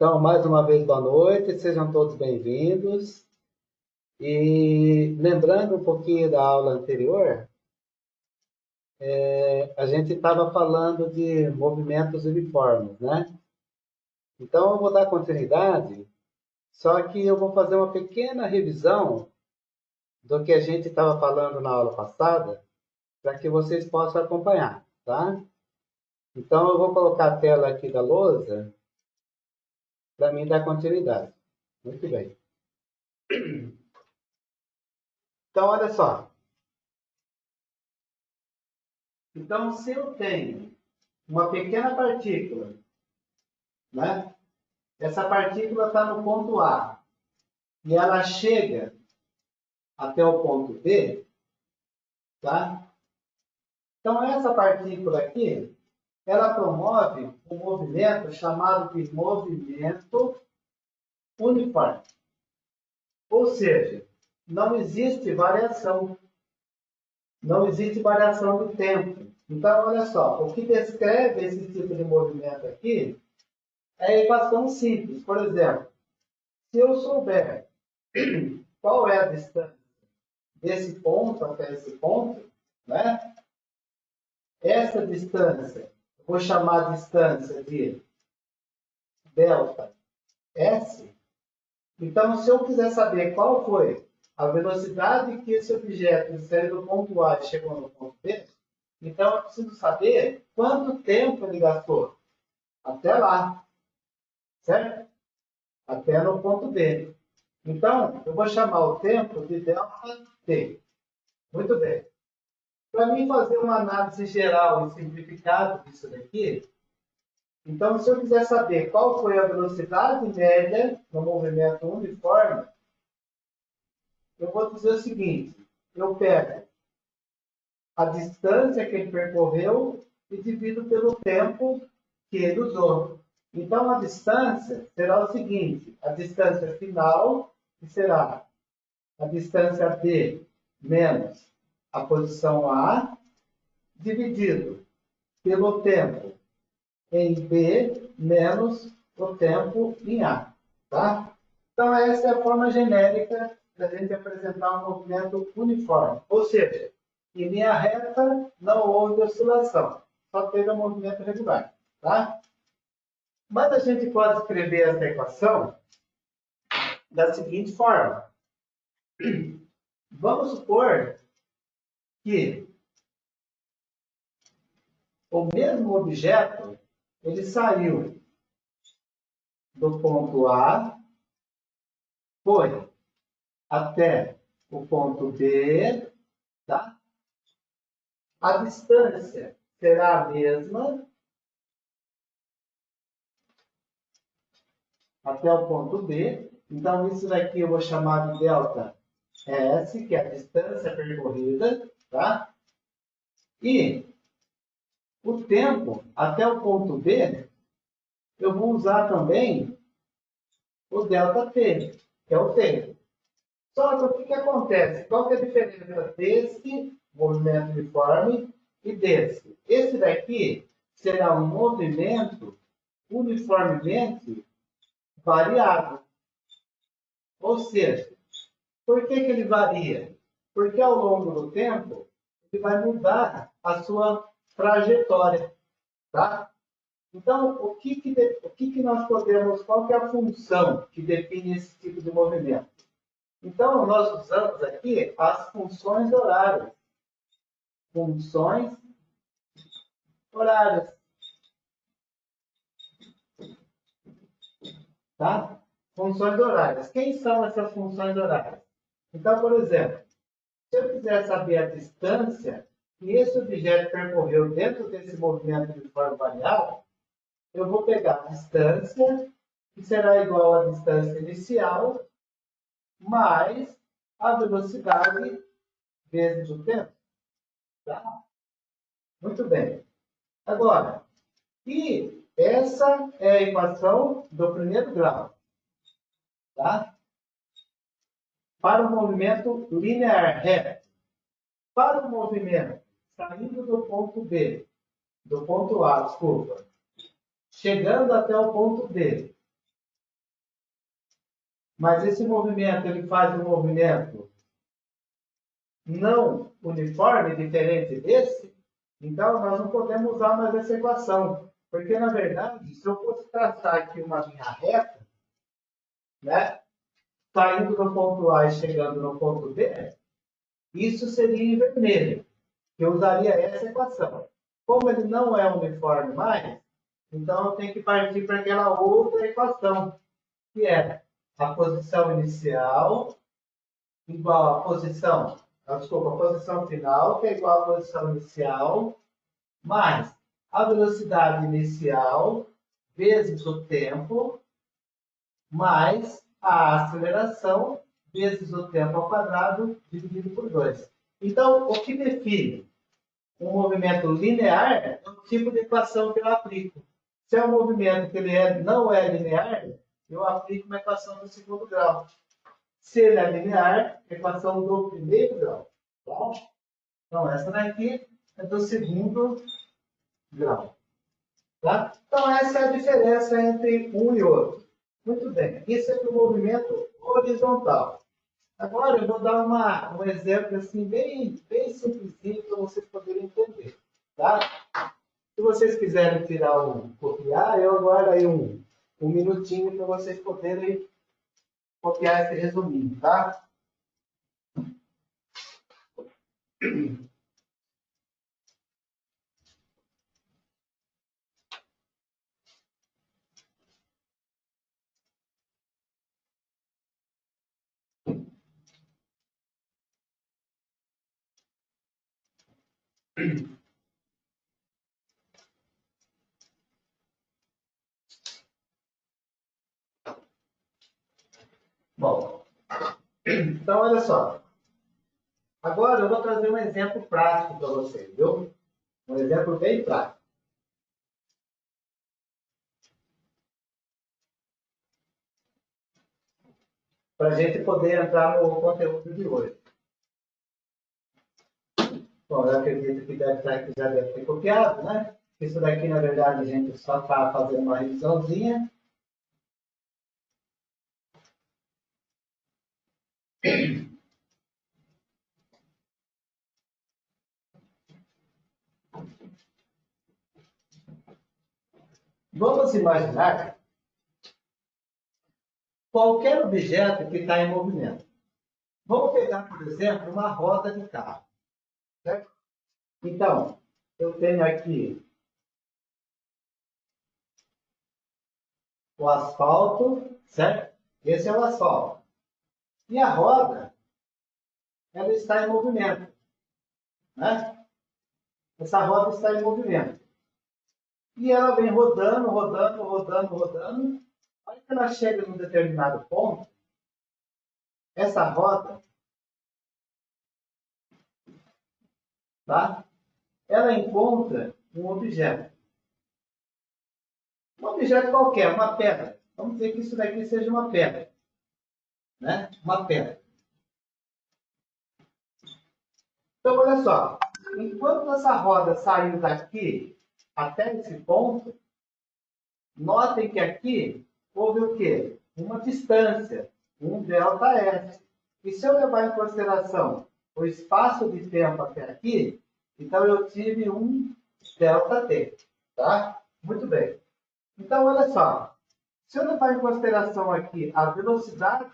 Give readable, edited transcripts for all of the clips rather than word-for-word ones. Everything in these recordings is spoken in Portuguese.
Então, mais uma vez, boa noite, sejam todos bem-vindos. E lembrando um pouquinho da aula anterior, a gente estava falando de movimentos uniformes, né? Então, eu vou dar continuidade, só que eu vou fazer uma pequena revisão do que a gente estava falando na aula passada, para que vocês possam acompanhar, tá? Então, eu vou colocar a tela aqui da lousa para mim dar continuidade. Muito bem. Então, olha só. Então, se eu tenho uma pequena partícula, né? Essa partícula está no ponto A e ela chega até o ponto B, tá? Então, essa partícula aqui, ela promove um movimento chamado de movimento uniforme. Ou seja, não existe variação. Não existe variação de tempo. Então, olha só, o que descreve esse tipo de movimento aqui é a equação simples. Por exemplo, se eu souber qual é a distância desse ponto até esse ponto, né? Essa distância, eu vou chamar a distância de delta S. Então, se eu quiser saber qual foi a velocidade que esse objeto saiu do ponto A e chegou no ponto B, então eu preciso saber quanto tempo ele gastou até lá, certo? Até no ponto B. Então, eu vou chamar o tempo de delta T. Muito bem. Para mim fazer uma análise geral e simplificada disso daqui, então, se eu quiser saber qual foi a velocidade média no movimento uniforme, eu vou dizer o seguinte: eu pego a distância que ele percorreu e divido pelo tempo que ele usou. Então, a distância será o seguinte: a distância final, que será a distância B menos a posição A, dividido pelo tempo em B menos o tempo em A. Tá? Então, essa é a forma genérica da gente apresentar um movimento uniforme. Ou seja, em linha reta não houve oscilação, só teve um movimento regular. Tá? Mas a gente pode escrever essa equação da seguinte forma. Vamos supor que o mesmo objeto ele saiu do ponto A, foi até o ponto B, tá? A distância será a mesma até o ponto B. Então, isso daqui eu vou chamar de delta S, que é a distância percorrida, tá? E o tempo até o ponto B, eu vou usar também o delta T, que é o tempo. Só que o que acontece? Qual que é a diferença desse movimento uniforme e desse? Esse daqui será um movimento uniformemente variável. Ou seja, por que ele varia? Porque ao longo do tempo, ele vai mudar a sua trajetória. Tá? Então, o que nós podemos, qual que é a função que define esse tipo de movimento? Então, nós usamos aqui as funções horárias. Funções horárias. Tá? Funções horárias. Quem são essas funções horárias? Então, por exemplo, se eu quiser saber a distância que esse objeto percorreu dentro desse movimento de forma variável, eu vou pegar a distância, que será igual à distância inicial, mais a velocidade vezes o tempo. Tá? Muito bem. Agora, e essa é a equação do primeiro grau. Tá? Para o movimento linear reto. Para o movimento saindo do ponto B, do ponto A, desculpa, chegando até o ponto B, Mas esse movimento, ele faz um movimento não uniforme, diferente desse, então nós não podemos usar mais essa equação. Porque, na verdade, se eu fosse traçar aqui uma linha reta, né, saindo do ponto A e chegando no ponto B, isso seria em vermelho. Eu usaria essa equação. Como ele não é uniforme mais, então eu tenho que partir para aquela outra equação, que é a posição inicial igual à posição, desculpa, a posição final, que é igual à posição inicial, mais a velocidade inicial vezes o tempo, mais a aceleração vezes o tempo ao quadrado dividido por 2. Então, o que define um movimento linear é o tipo de equação que eu aplico. Se é um movimento que ele não é linear, eu aplico uma equação do segundo grau. Se ele é linear, equação do primeiro grau. Tá? Então, essa daqui é do segundo grau. Tá? Então, essa é a diferença entre um e outro. Muito bem. Isso é para o movimento horizontal. Agora, eu vou dar um exemplo assim, bem simplesinho para vocês poderem entender. Tá? Se vocês quiserem tirar copiar, eu aguardo aí um minutinho para vocês poderem copiar esse resuminho, tá? Bom, então olha só. Agora eu vou trazer um exemplo prático para vocês, viu? Um exemplo bem prático. Para a gente poder entrar no conteúdo de hoje. Bom, eu acredito que já deve ter copiado, né? Isso daqui, na verdade, a gente só está fazendo uma revisãozinha. Vamos imaginar qualquer objeto que está em movimento. Vamos pegar, por exemplo, uma roda de carro. Certo? Então, eu tenho aqui o asfalto, certo? Esse é o asfalto. E a roda, ela está em movimento. Né? Essa roda está em movimento. E ela vem rodando, rodando, rodando, rodando. Aí que ela chega num determinado ponto, essa roda, tá? Ela encontra um objeto. Um objeto qualquer, uma pedra. Vamos dizer que isso daqui seja uma pedra. Né? Uma pedra. Então, olha só. Enquanto essa roda saiu daqui até esse ponto, notem que aqui houve o quê? Uma distância, um ΔS. E se eu levar em consideração o espaço de tempo até aqui, então eu tive um ΔT. Tá? Muito bem. Então, olha só. Se eu levar em consideração aqui a velocidade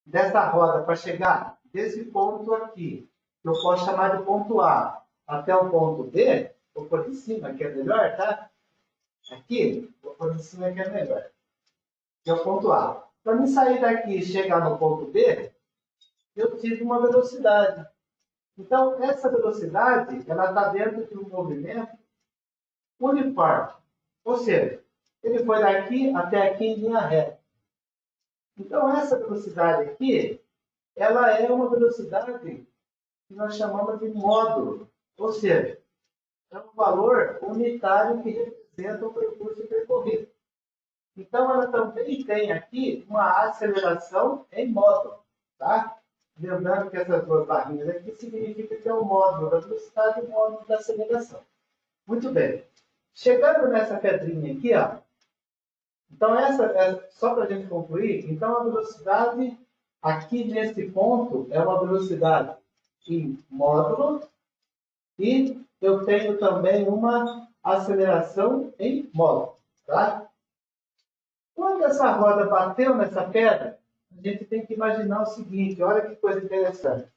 dessa roda para chegar desse ponto aqui, que eu posso chamar de ponto A, até o ponto B, vou pôr em cima, que é melhor, tá? Aqui, vou pôr em cima, que é melhor. Que é o ponto A. Para mim sair daqui e chegar no ponto B, eu tive uma velocidade. Então, essa velocidade, ela está dentro de um movimento uniforme. Ou seja, ele foi daqui até aqui em linha reta. Então, essa velocidade aqui, ela é uma velocidade que nós chamamos de módulo. Ou seja, é um valor unitário que representa o percurso percorrido. Então, ela também tem aqui uma aceleração em módulo. Tá? Lembrando que essas duas barrinhas aqui significa que é o módulo da velocidade e o módulo da aceleração. Muito bem. Chegando nessa pedrinha aqui, ó, Então, essa é só para a gente concluir. Então, a velocidade aqui nesse ponto é uma velocidade em módulo e eu tenho também uma aceleração em módulo. Tá? Quando essa roda bateu nessa pedra, a gente tem que imaginar o seguinte, olha que coisa interessante.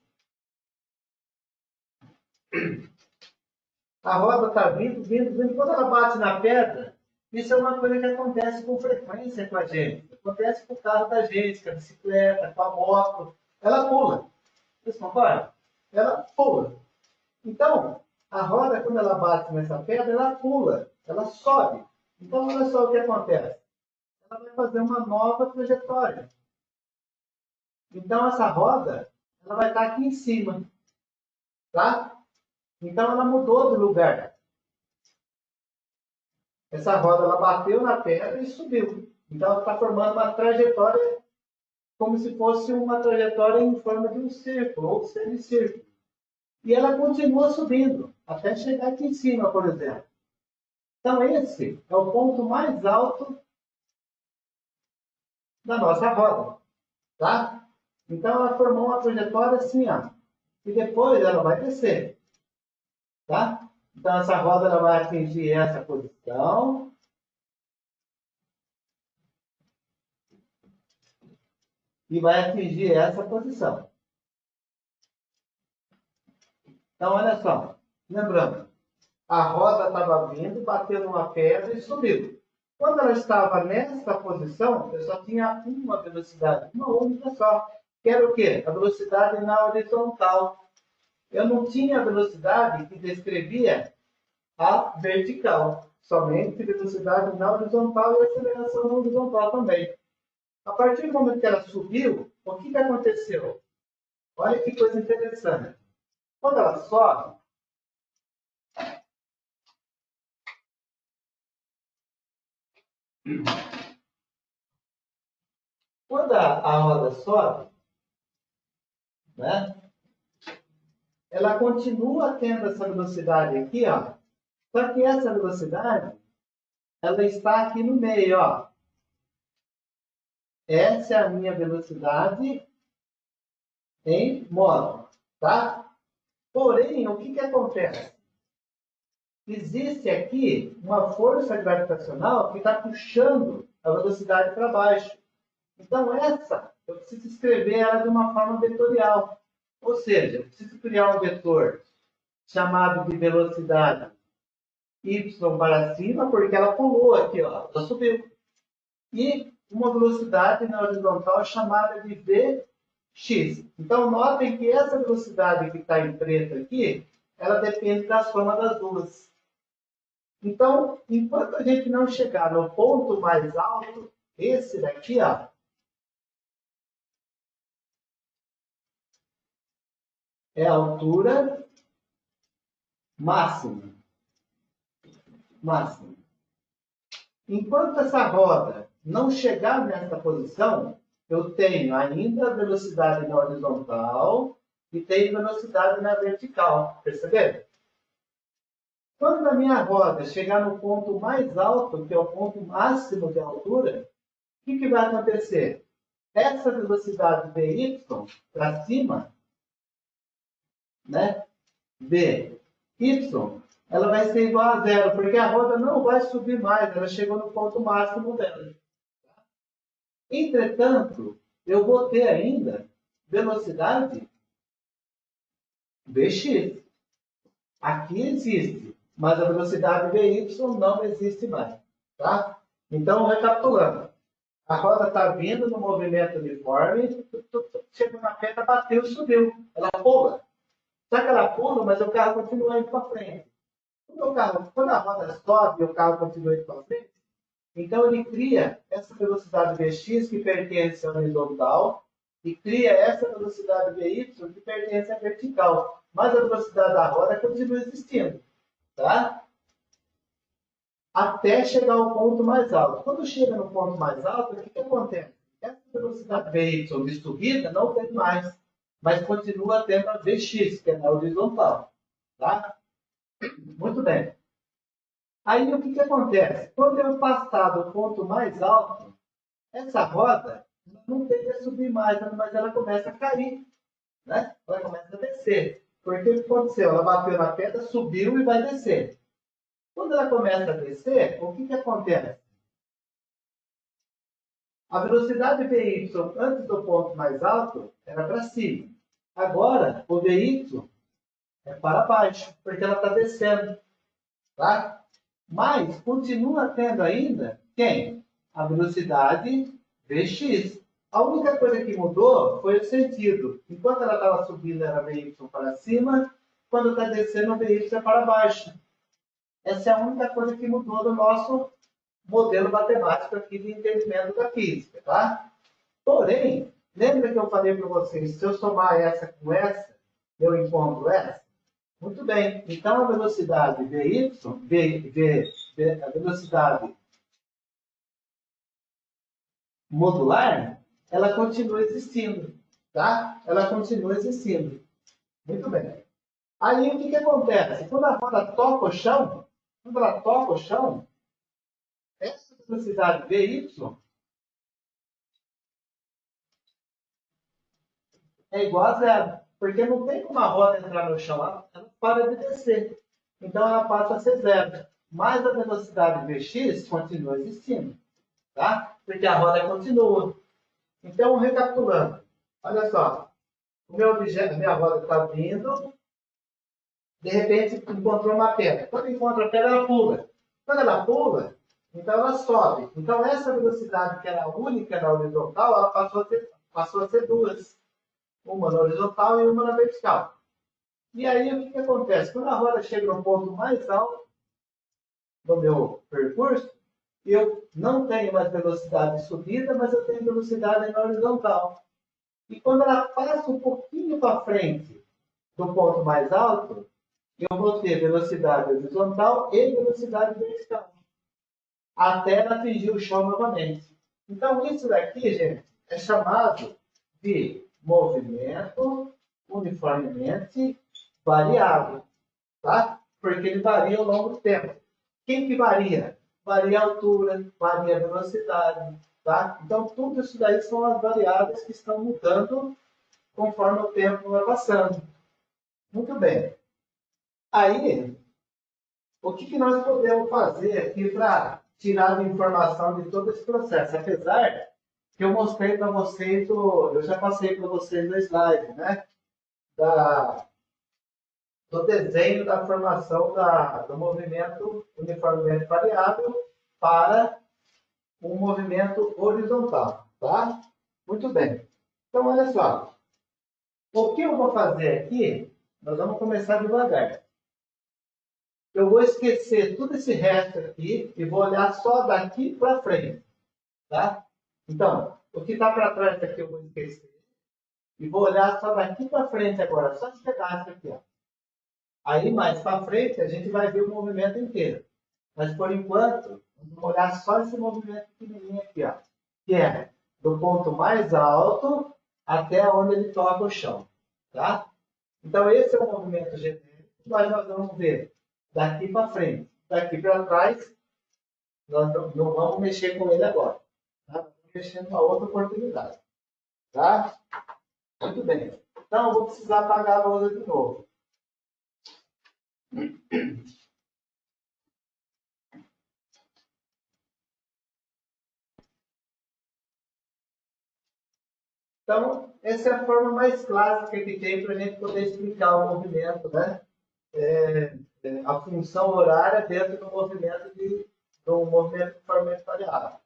A roda está vindo, vindo, vindo. Quando ela bate na pedra, isso é uma coisa que acontece com frequência com a gente. Acontece com o carro da gente, com a bicicleta, com a moto. Ela pula. Vocês concordam? Ela pula. Então, a roda, quando ela bate nessa pedra, ela pula. Ela sobe. Então, olha só o que acontece. Ela vai fazer uma nova trajetória. Então, essa roda, ela vai estar aqui em cima. Tá? Então, ela mudou de lugar. Essa roda ela bateu na pedra e subiu. Então, ela está formando uma trajetória como se fosse uma trajetória em forma de um círculo ou semicírculo. E ela continua subindo, até chegar aqui em cima, por exemplo. Então, esse é o ponto mais alto da nossa roda. Tá? Então, ela formou uma trajetória assim, ó. E depois ela vai descer. Tá? Então, essa roda ela vai atingir essa posição. E vai atingir essa posição. Então, olha só. Lembrando, a roda estava vindo, bateu numa pedra e subiu. Quando ela estava nessa posição, eu só tinha uma velocidade, uma única só. Que era o quê? A velocidade na horizontal. Eu não tinha a velocidade que descrevia a vertical. Somente velocidade na horizontal e aceleração na horizontal também. A partir do momento que ela subiu, o que aconteceu? Olha que coisa interessante. Quando ela sobe, quando a roda sobe, né, ela continua tendo essa velocidade aqui, ó. Só que essa velocidade, ela está aqui no meio, ó. Essa é a minha velocidade em módulo, tá? Porém, o que acontece? Existe aqui uma força gravitacional que está puxando a velocidade para baixo. Então, essa, eu preciso escrever ela de uma forma vetorial. Ou seja, eu preciso criar um vetor chamado de velocidade y para cima, porque ela pulou aqui, ó, ela subiu. E uma velocidade na horizontal chamada de vx. Então, notem que essa velocidade que está em preto aqui, ela depende da soma das duas. Então, enquanto a gente não chegar no ponto mais alto, esse daqui, ó, é a altura máxima. Máxima. Enquanto essa roda não chegar nessa posição, eu tenho ainda a velocidade na horizontal e tenho velocidade na vertical. Perceberam? Quando a minha roda chegar no ponto mais alto, que é o ponto máximo de altura, o que vai acontecer? Essa velocidade Vy para cima, né? Vy, ela vai ser igual a zero, porque a roda não vai subir mais, ela chegou no ponto máximo dela. Entretanto, eu vou ter ainda velocidade Vx. Aqui existe, mas a velocidade Vy não existe mais. Tá? Então, recapitulando. A roda está vindo no movimento uniforme, chegou na pedra, bateu, subiu. Ela pula. Só que ela pula, mas o carro continua indo para frente. Quando a roda sobe e o carro continua indo para frente, então ele cria essa velocidade Vx que pertence à horizontal e cria essa velocidade Vy que pertence à vertical. Mas a velocidade da roda continua existindo. Tá? Até chegar ao ponto mais alto. Quando chega no ponto mais alto, o que acontece? Essa velocidade Vy de subida não tem mais, mas continua tendo a Vx, que é na horizontal. Tá? Muito bem. Aí o que acontece? Quando eu passar do ponto mais alto, essa roda não tende a subir mais, mas ela começa a cair, né? Ela começa a descer. Porque o que aconteceu? Ela bateu na pedra, subiu e vai descer. Quando ela começa a descer, o que acontece? A velocidade VY antes do ponto mais alto era para cima. Agora, o VY é para baixo, porque ela está descendo. Tá? Mas continua tendo ainda quem? A velocidade Vx. A única coisa que mudou foi o sentido. Enquanto ela estava subindo, era VY para cima. Quando está descendo, o VY é para baixo. Essa é a única coisa que mudou no nosso modelo matemático aqui de entendimento da física. Tá? Porém, lembra que eu falei para vocês, se eu somar essa com essa, eu encontro essa? Muito bem. Então, a velocidade a velocidade modular, ela continua existindo. Tá? Ela continua existindo. Muito bem. Aí, o que acontece? Quando a roda toca o chão, quando ela toca o chão, essa velocidade VY é igual a zero. Porque não tem como a roda entrar no chão, ela para de descer. Então ela passa a ser zero. Mas a velocidade Vx continua existindo. Tá? Porque a roda continua. Então, recapitulando. Olha só. O meu objeto, a minha roda está vindo. De repente, encontrou uma pedra. Quando encontra a pedra, ela pula. Quando ela pula, então ela sobe. Então, essa velocidade que era única na horizontal, ela passou a ser duas. Uma na horizontal e uma na vertical. E aí, o que acontece? Quando a roda chega no ponto mais alto do meu percurso, eu não tenho mais velocidade de subida, mas eu tenho velocidade na horizontal. E quando ela passa um pouquinho para frente do ponto mais alto, eu vou ter velocidade horizontal e velocidade vertical, até ela atingir o chão novamente. Então, isso daqui, gente, é chamado de movimento uniformemente variável, tá? Porque ele varia ao longo do tempo. Quem que varia? Varia a altura, varia a velocidade, tá? Então, tudo isso daí são as variáveis que estão mudando conforme o tempo vai passando. Muito bem. Aí, o que nós podemos fazer aqui para tirar a informação de todo esse processo? Apesar que eu mostrei para vocês, eu já passei para vocês no slide, né? Do desenho da formação do movimento uniformemente variável para um movimento horizontal, tá? Muito bem. Então, olha só. O que eu vou fazer aqui, nós vamos começar devagar. Eu vou esquecer tudo esse resto aqui e vou olhar só daqui para frente, tá? Então, o que está para trás aqui eu vou esquecer. E vou olhar só daqui para frente agora, só esse pedaço aqui, ó. Aí, mais para frente, a gente vai ver o movimento inteiro. Mas, por enquanto, vamos olhar só esse movimento pequenininho aqui, ó. Que é do ponto mais alto até onde ele toca o chão. Tá? Então, esse é o movimento genérico que nós vamos ver daqui para frente. Daqui para trás, nós não vamos mexer com ele agora. Tá? Vamos mexer numa outra oportunidade. Tá? Muito bem. Então, eu vou precisar apagar a lousa de novo. Então, essa é a forma mais clássica que tem para a gente poder explicar o movimento, né? A função horária dentro do movimento do movimento de forma variável.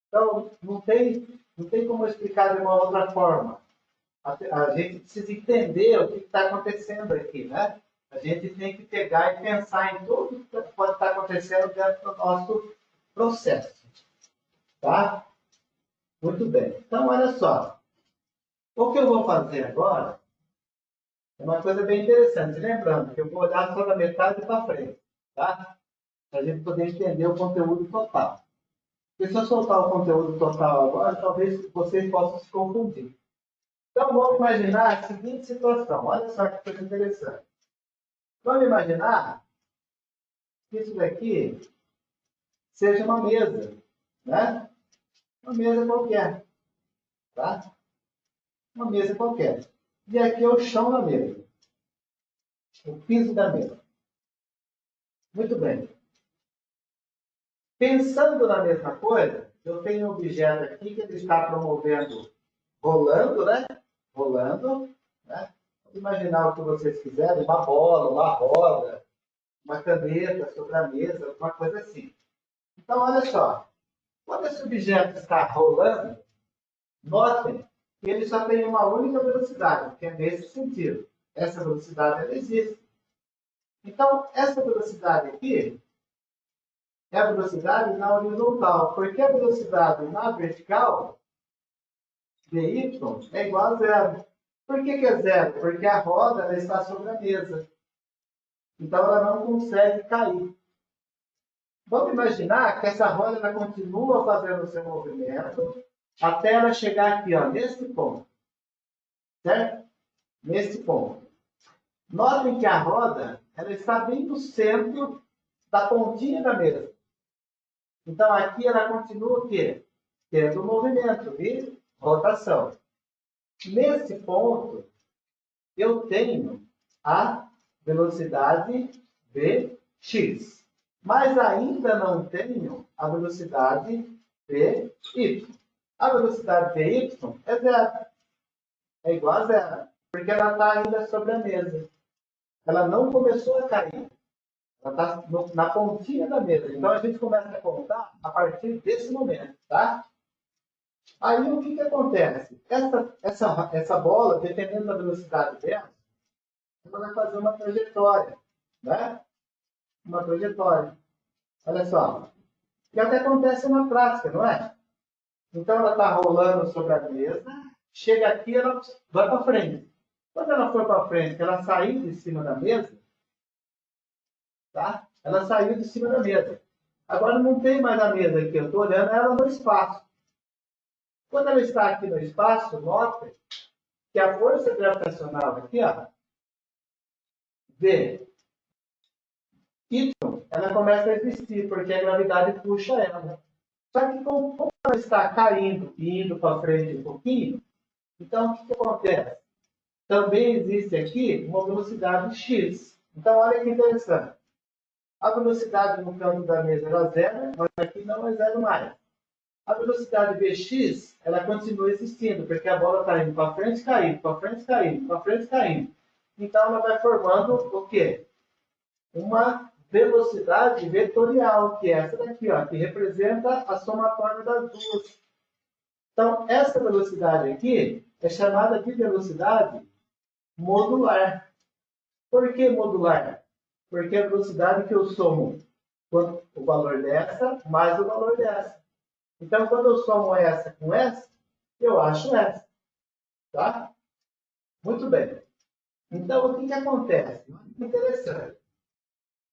Então, não tem como explicar de uma outra forma. A gente precisa entender o que está acontecendo aqui, né? A gente tem que pegar e pensar em tudo que pode estar acontecendo dentro do nosso processo. Tá? Muito bem. Então, olha só. O que eu vou fazer agora é uma coisa bem interessante. Lembrando que eu vou olhar só da metade para frente, tá? Para a gente poder entender o conteúdo total. Porque se eu soltar o conteúdo total agora, talvez vocês possam se confundir. Então, vamos imaginar a seguinte situação. Olha só que coisa interessante. Vamos imaginar que isso daqui seja uma mesa, né? Uma mesa qualquer, tá? Uma mesa qualquer. E aqui é o chão da mesa, o piso da mesa. Muito bem. Pensando na mesma coisa, eu tenho um objeto aqui que ele está promovendo, rolando, né? Rolando, né? Vamos imaginar o que vocês quiserem, uma bola, uma roda, uma caneta sobre a mesa, alguma coisa assim. Então, olha só. Quando esse objeto está rolando, notem que ele só tem uma única velocidade, que é nesse sentido. Essa velocidade ela existe. Então, essa velocidade aqui é a velocidade na horizontal, porque a velocidade na vertical, dy, é igual a zero. Por que é zero? Porque a roda ela está sobre a mesa. Então, ela não consegue cair. Vamos imaginar que essa roda ela continua fazendo o seu movimento até ela chegar aqui, ó, nesse ponto. Certo? Nesse ponto. Notem que a roda ela está bem no centro da pontinha da mesa. Então, aqui ela continua o quê? Tendo movimento de rotação. Nesse ponto, eu tenho a velocidade Vx. Mas ainda não tenho a velocidade Vy. A velocidade Vy é zero. É igual a zero. Porque ela está ainda sobre a mesa. Ela não começou a cair. Ela está na pontinha da mesa. Então a gente começa a contar a partir desse momento, tá? Aí o que acontece? Essa bola, dependendo da velocidade dela, ela vai fazer uma trajetória, né? Uma trajetória. Olha só. Que até acontece na prática, não é? Então ela está rolando sobre a mesa, chega aqui, ela vai para frente. Quando ela for para frente, ela saiu de cima da mesa, tá? Ela saiu de cima da mesa. Agora não tem mais a mesa aqui, eu estou olhando ela no espaço. Quando ela está aqui no espaço, note que a força gravitacional aqui, ó, V, Y, ela começa a existir, porque a gravidade puxa ela. Só que como ela está caindo e indo para frente um pouquinho, então o que acontece? Também existe aqui uma velocidade x. Então, olha que interessante. A velocidade no canto da mesa era zero, mas aqui não é zero mais. A velocidade Vx, ela continua existindo, porque a bola está indo para frente, caindo, para frente, caindo, para frente, caindo. Então, ela vai formando o quê? Uma velocidade vetorial, que é essa daqui, ó, que representa a somatória das duas. Então, essa velocidade aqui é chamada de velocidade modular. Por que modular? Porque a velocidade que eu somo o valor dessa mais o valor dessa. Então, quando eu somo essa com essa, eu acho essa. Tá? Muito bem. Então, o que acontece? Interessante.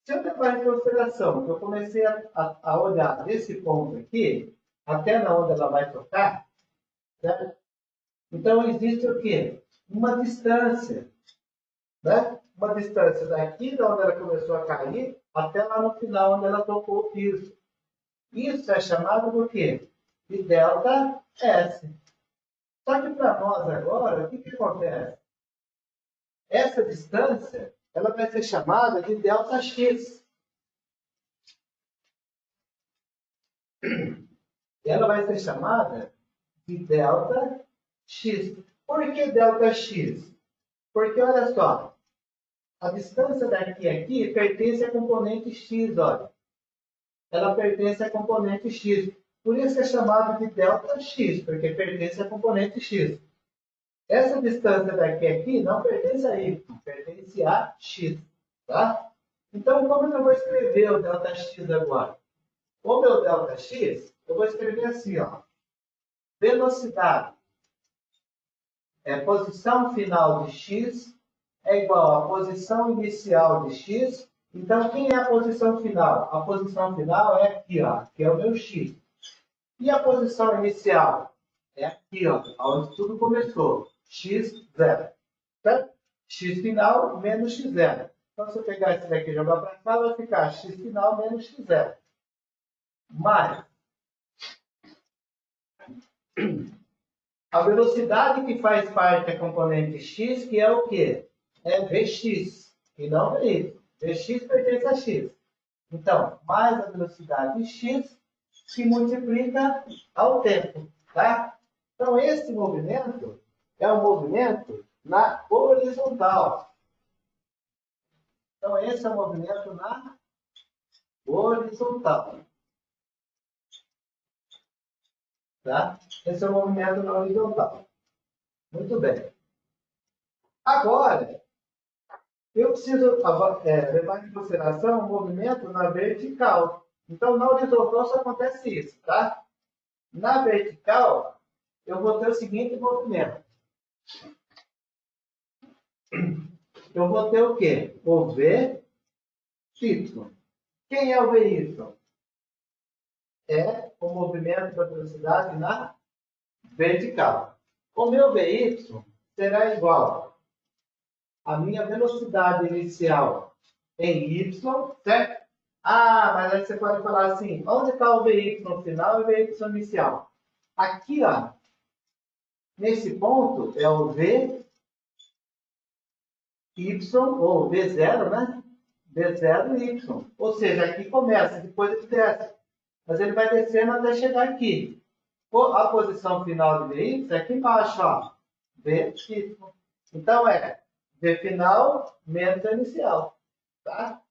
Se eu levar em consideração que eu comecei a olhar desse ponto aqui, até na onde ela vai tocar, certo? Então, existe o quê? Uma distância. Né? Uma distância daqui, de onde ela começou a cair, até lá no final, onde ela tocou o piso. Isso é chamado do quê? De delta S. Só que para nós agora, o que acontece? Essa distância, ela vai ser chamada de delta X. Ela vai ser chamada de delta X. Por que delta X? Porque, olha só, a distância daqui a aqui pertence à componente X, olha. Ela pertence à componente X. Por isso é chamado de delta X, porque pertence à componente X. Essa distância daqui a aqui não pertence a Y, pertence a X. Tá? Então, como eu vou escrever o delta X agora? O meu delta X, eu vou escrever assim, ó. Velocidade é posição final de X é igual à posição inicial de X. Então, quem é a posição final? A posição final é aqui, ó, que é o meu X. E a posição inicial? É aqui, ó, onde tudo começou. X0. Certo? X final menos X0. Então, se eu pegar esse daqui e jogar para cá, vai ficar X final menos X0. mais a velocidade que faz parte da componente x, que é o quê? É Vx, e não Vy. Vx pertence a x. Então, mais a velocidade x se multiplica ao tempo. Tá? Então, esse movimento é um movimento na horizontal. Então, esse é um movimento na horizontal. Tá? Esse é o movimento na horizontal. Muito bem. Agora, eu preciso levar em consideração o movimento na vertical. Então, na horizontal só acontece isso, tá? Na vertical, eu vou ter o seguinte movimento. Eu vou ter o quê? O VY. Quem é o VY? É o movimento da velocidade na vertical. O meu VY será igual à minha velocidade inicial em Y, certo? Ah, mas aí você pode falar assim, onde está o VY final e o VY inicial? Aqui, ó, nesse ponto é o VY, ou V0, né? V0 e Y. Ou seja, aqui começa, depois ele desce. Mas ele vai descendo até chegar aqui. A posição final de VY é aqui embaixo, ó. VY. Então é V final menos a inicial. Tá?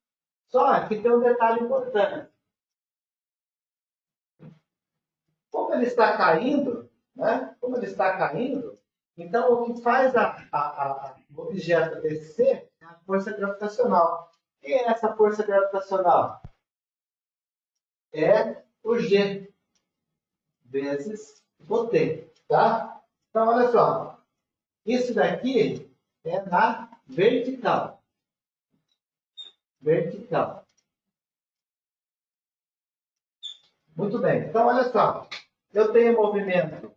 Só que tem um detalhe importante. Como ele está caindo, né? Como ele está caindo, então o que faz o objeto descer é a força gravitacional. O que é essa força gravitacional? É o G vezes o T, tá? Então, olha só. Isso daqui é na vertical. Vertical. Muito bem. Então, olha só. Eu tenho movimento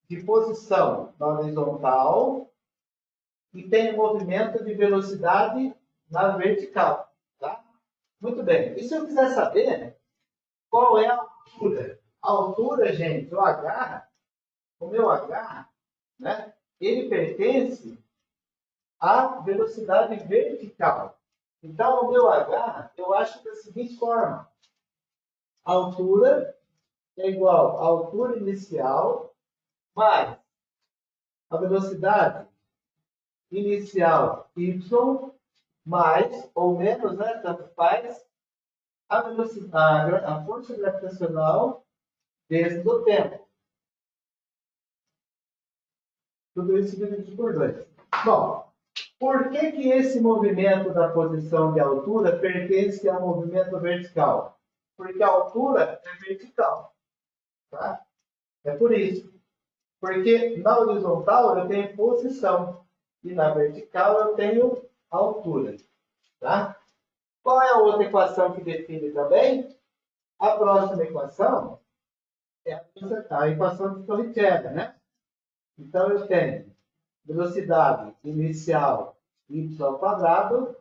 de posição na horizontal e tenho movimento de velocidade na vertical. Tá? Muito bem. E se eu quiser saber qual é a altura? A altura, gente, o meu H, né, ele pertence à velocidade vertical. Então, o meu H, eu acho da seguinte forma. A altura é igual à altura inicial mais a velocidade inicial y mais ou menos, né, tanto faz, a velocidade, a força gravitacional vezes o tempo. Tudo isso dividido por 2. Bom, por que que esse movimento da posição de altura pertence ao movimento vertical? Porque a altura é vertical. Tá? É por isso. Porque na horizontal eu tenho posição e na vertical eu tenho altura. Tá? Qual é a outra equação que define também? A próxima equação é a equação de Torricelli, né? Então eu tenho velocidade inicial y²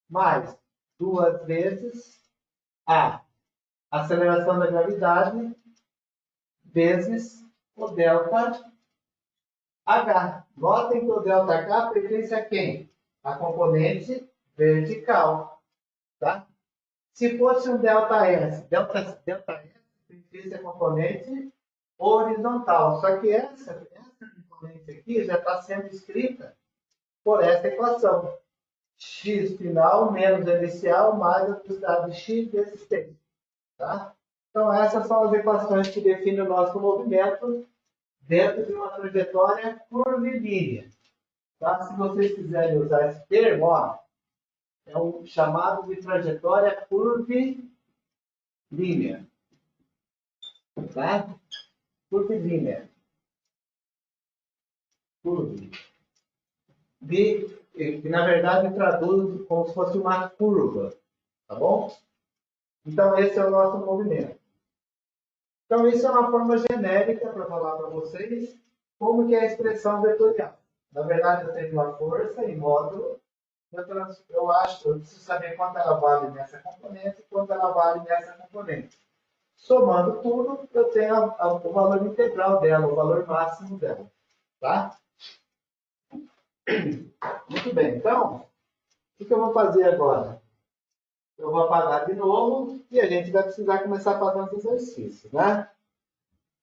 mais 2 vezes a aceleração da gravidade vezes o delta H. Notem que o delta H pertence a quem? A componente vertical. Tá? Se fosse um delta S, delta S pertence a componente horizontal. Só que essa componente aqui já está sendo escrita por essa equação. X final menos inicial mais a velocidade de x vezes t. Tá? Então, essas são as equações que definem o nosso movimento dentro de uma trajetória curvilínea. Tá? Se vocês quiserem usar esse termo, ó, é um chamado de trajetória curvilínea. Tá? Curvilínea. Curve. Que na verdade traduz como se fosse uma curva. Tá bom? Então, esse é o nosso movimento. Então, isso é uma forma genérica para falar para vocês como que é a expressão vetorial. Na verdade, eu tenho uma força em módulo. Eu preciso saber quanto ela vale nessa componente e quanto ela vale nessa componente. Somando tudo, eu tenho o valor integral dela, o valor máximo dela. Tá? Muito bem. Então, o que eu vou fazer agora? Eu vou apagar de novo e a gente vai precisar começar a fazer uns exercícios, né?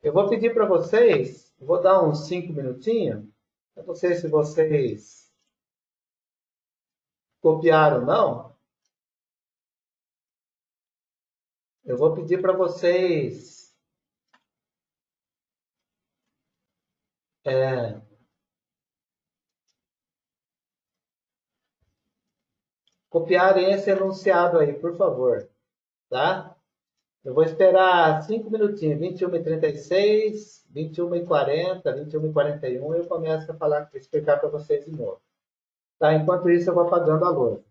Eu vou pedir para vocês, vou dar uns 5 minutinhos. Eu não sei se vocês copiaram ou não. Eu vou pedir para vocês copiarem esse enunciado aí, por favor. Tá? Eu vou esperar 5 minutinhos, 21h36, 21h40, 21h41, eu começo a falar, explicar para vocês de novo. Tá? Enquanto isso, eu vou apagando a luz.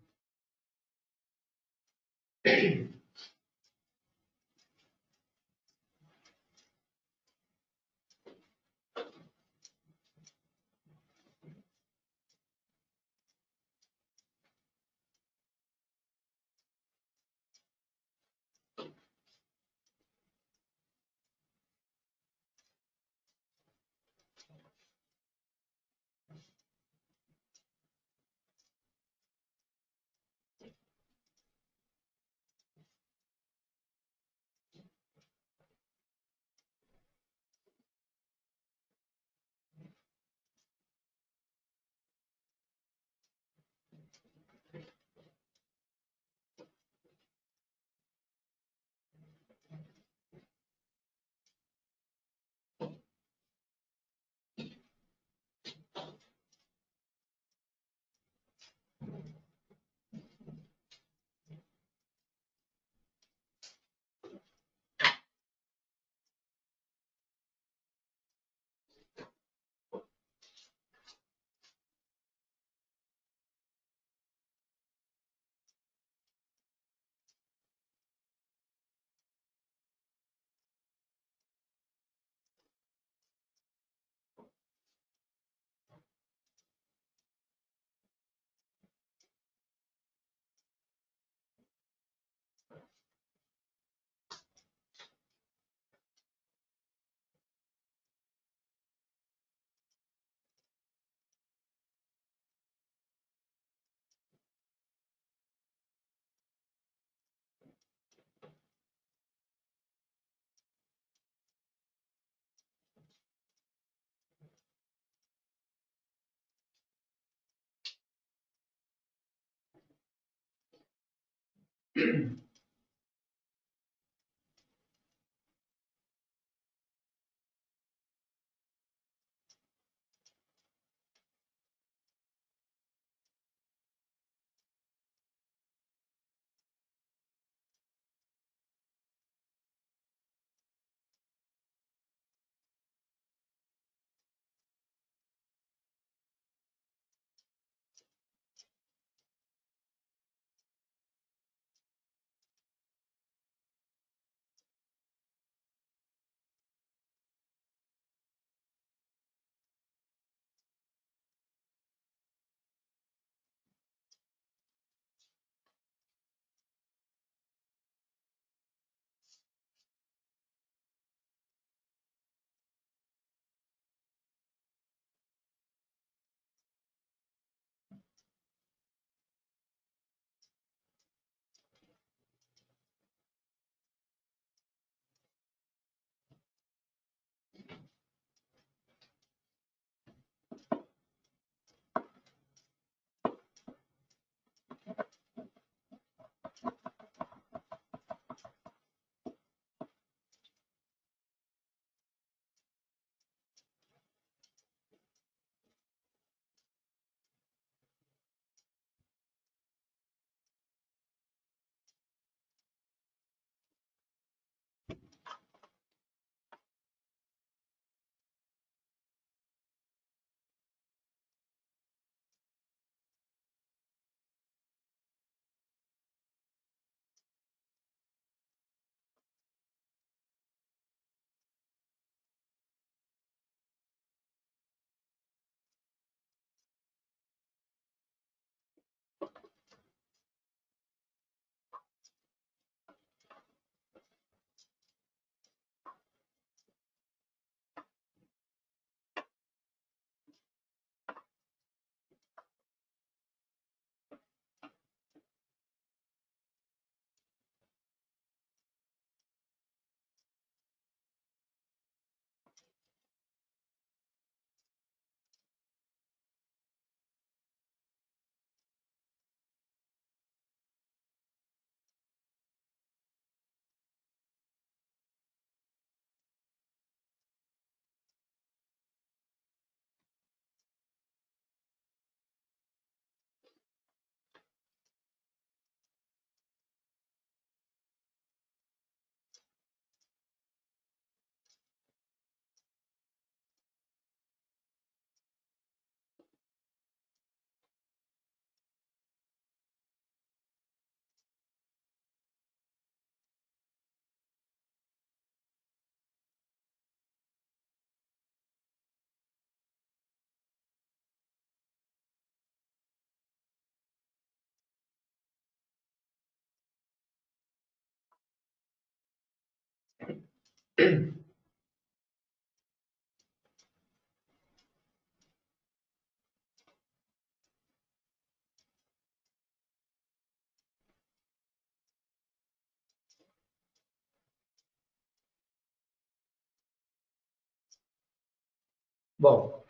Bom,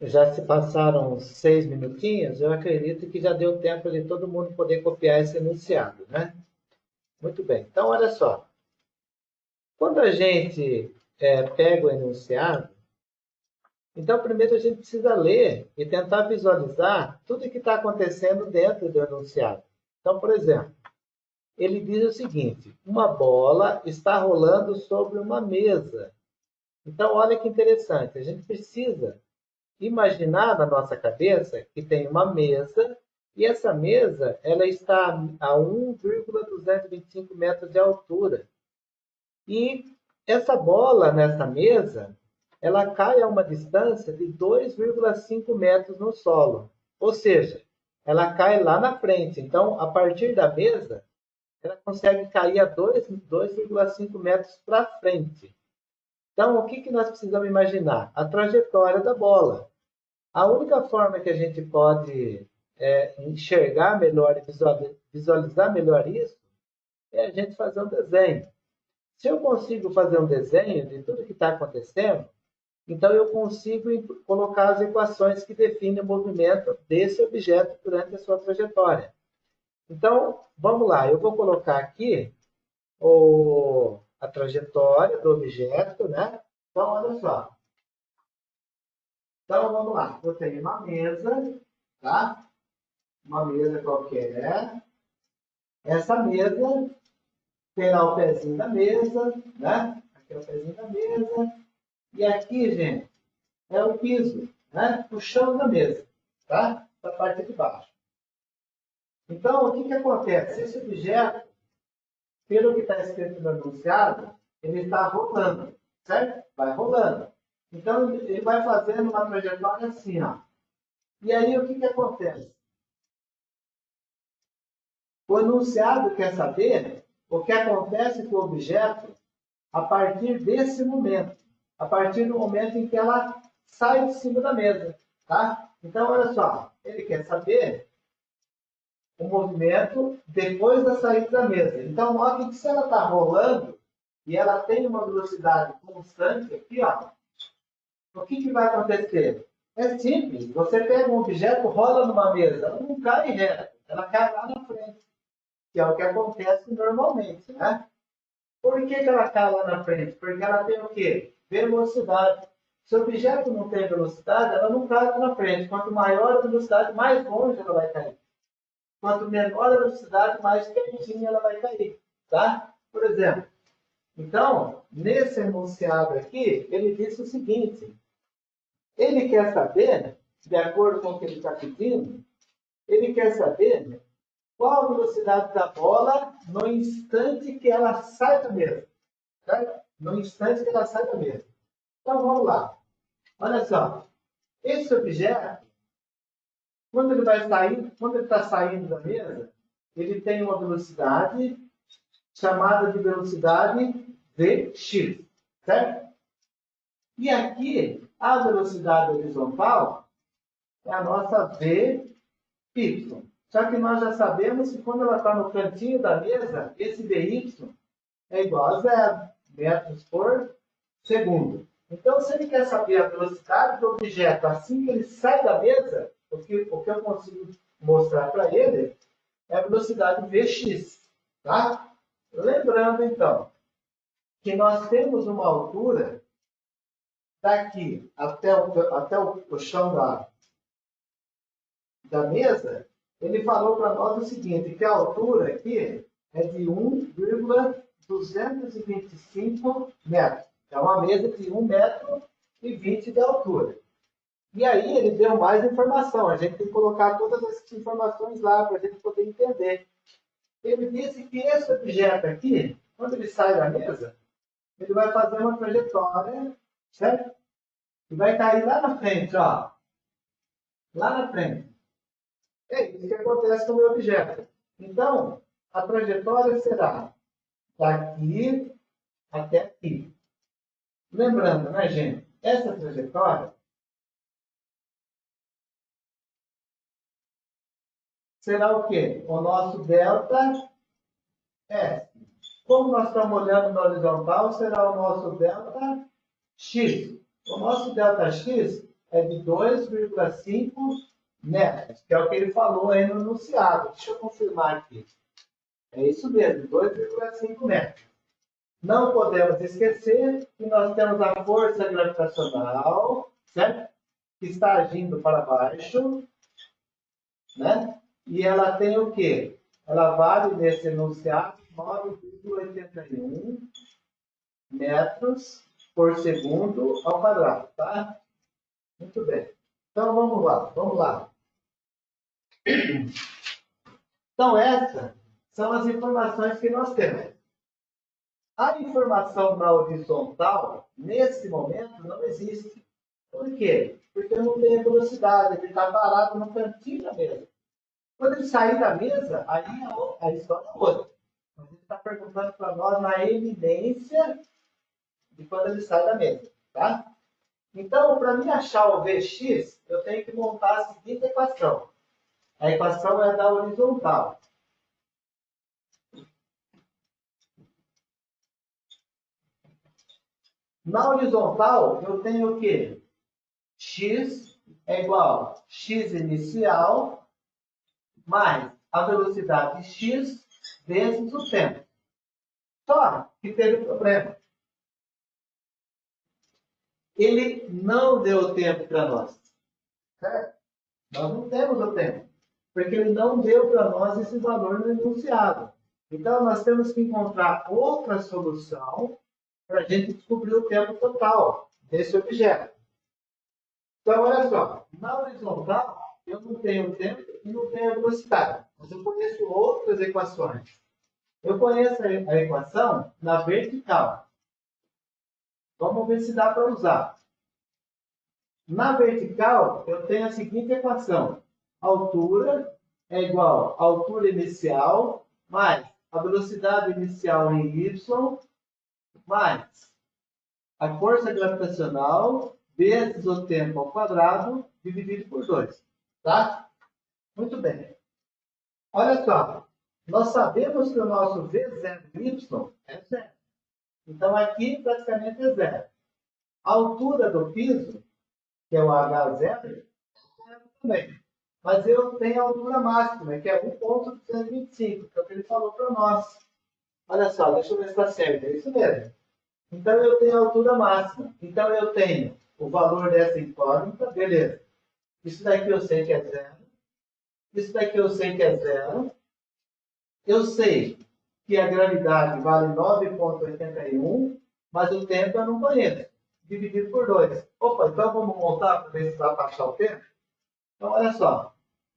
já se passaram 6 minutinhos, eu acredito que já deu tempo de todo mundo poder copiar esse enunciado, né? Muito bem. Então, olha só. Quando a gente pega o enunciado, então primeiro a gente precisa ler e tentar visualizar tudo o que está acontecendo dentro do enunciado. Então, por exemplo, ele diz o seguinte: uma bola está rolando sobre uma mesa. Então, olha que interessante. A gente precisa imaginar na nossa cabeça que tem uma mesa e essa mesa ela está a 1,225 metros de altura. E essa bola nessa mesa, ela cai a uma distância de 2,5 metros no solo. Ou seja, ela cai lá na frente. Então, a partir da mesa, ela consegue cair a 2,5 metros para frente. Então, o que nós precisamos imaginar? A trajetória da bola. A única forma que a gente pode enxergar melhor e visualizar melhor isso é a gente fazer um desenho. Se eu consigo fazer um desenho de tudo que está acontecendo, então eu consigo colocar as equações que definem o movimento desse objeto durante a sua trajetória. Então, vamos lá, eu vou colocar aqui a trajetória do objeto, né? Então, olha só. Então, vamos lá. Eu tenho uma mesa, tá? Uma mesa qualquer. Essa mesa tem lá o pezinho da mesa, né? Aqui é o pezinho da mesa. E aqui, gente, é o piso, né? O chão da mesa, tá? Da parte de baixo. Então, o que acontece? Esse objeto, pelo que está escrito no enunciado, ele está rolando, certo? Vai rolando. Então, ele vai fazendo uma trajetória assim, ó. E aí, o que acontece? O enunciado quer saber o que acontece com o objeto a partir desse momento, a partir do momento em que ela sai de cima da mesa, tá? Então, olha só, ele quer saber o movimento depois da saída da mesa. Então, note que se ela está rolando e ela tem uma velocidade constante aqui, ó, o que vai acontecer? É simples. Você pega um objeto, rola numa mesa, ela não cai reto, ela cai lá na frente, que é o que acontece normalmente, né? Por que ela cai lá na frente? Porque ela tem o quê? Velocidade. Se o objeto não tem velocidade, ela não cai lá na frente. Quanto maior a velocidade, mais longe ela vai cair. Quanto menor a velocidade, mais pertinho ela vai cair. Tá? Por exemplo, então, nesse enunciado aqui, ele disse o seguinte: ele quer saber, de acordo com o que ele está pedindo, ele quer saber qual a velocidade da bola no instante que ela sai da mesa. Certo? No instante que ela sai da mesa. Então, vamos lá. Olha só. Esse objeto, quando ele vai sair, quando ele está saindo da mesa, ele tem uma velocidade chamada de velocidade Vx, certo? E aqui, a velocidade horizontal é a nossa Vy. Só que nós já sabemos que quando ela está no cantinho da mesa, esse Vy é igual a 0 metros por segundo. Então, se ele quer saber a velocidade do objeto assim que ele sai da mesa, o que eu consigo mostrar para ele é a velocidade Vx. Tá? Lembrando, então, que nós temos uma altura daqui até o chão da mesa. Ele falou para nós o seguinte, que a altura aqui é de 1,225 metros. É uma mesa de 1,20 m de altura. E aí ele deu mais informação. A gente tem que colocar todas essas informações lá para a gente poder entender. Ele disse que esse objeto aqui, quando ele sai da mesa, ele vai fazer uma trajetória, certo? E vai cair lá na frente, ó. Lá na frente. É isso que acontece com o meu objeto. Então, a trajetória será daqui até aqui. Lembrando, né, gente? Essa trajetória será o quê? O nosso delta S. Como nós estamos olhando na horizontal, será o nosso delta X. O nosso delta X é de 2,5 metros, que é o que ele falou aí no enunciado. Deixa eu confirmar aqui. É isso mesmo, 2,5 metros. Não podemos esquecer que nós temos a força gravitacional, certo? Que está agindo para baixo, né? E ela tem o quê? Ela vale nesse enunciado 9,81 metros por segundo ao quadrado, tá? Muito bem. Então vamos lá, vamos lá. Então essas são as informações que nós temos. A informação na horizontal, nesse momento, não existe. Por quê? Porque não tem velocidade, ele está parado no cantinho da mesa. Quando ele sair da mesa, aí a história é outra. Mas ele está perguntando para nós na eminência de quando ele sai da mesa. Tá? Então, para mim achar o Vx, eu tenho que montar a seguinte equação. A equação é da horizontal. Na horizontal, eu tenho o quê? X é igual a x inicial mais a velocidade x vezes o tempo. Só que teve um problema. Ele não deu tempo para nós. Certo? Nós não temos o tempo. Porque ele não deu para nós esse valor no enunciado. Então, nós temos que encontrar outra solução para a gente descobrir o tempo total desse objeto. Então, olha só. Na horizontal, eu não tenho tempo e não tenho velocidade. Mas eu conheço outras equações. Eu conheço a equação na vertical. Vamos ver se dá para usar. Na vertical, eu tenho a seguinte equação. Altura é igual a altura inicial mais a velocidade inicial em y mais a força gravitacional vezes o tempo ao quadrado dividido por 2. Tá? Muito bem. Olha só. Nós sabemos que o nosso V0y é zero. Então, aqui praticamente é zero. A altura do piso, que é o H0, é zero também. Mas eu tenho a altura máxima, que é 1,225, que é o que ele falou para nós. Olha só, deixa eu ver se está certo. É isso mesmo. Então, eu tenho a altura máxima. Então, eu tenho o valor dessa incógnita, beleza. Isso daqui eu sei que é zero. Isso daqui eu sei que é zero. Eu sei que a gravidade vale 9,81, mas o tempo eu não conheço. Dividido por 2. Opa, então vamos montar para ver se vai baixar o tempo? Então, olha só.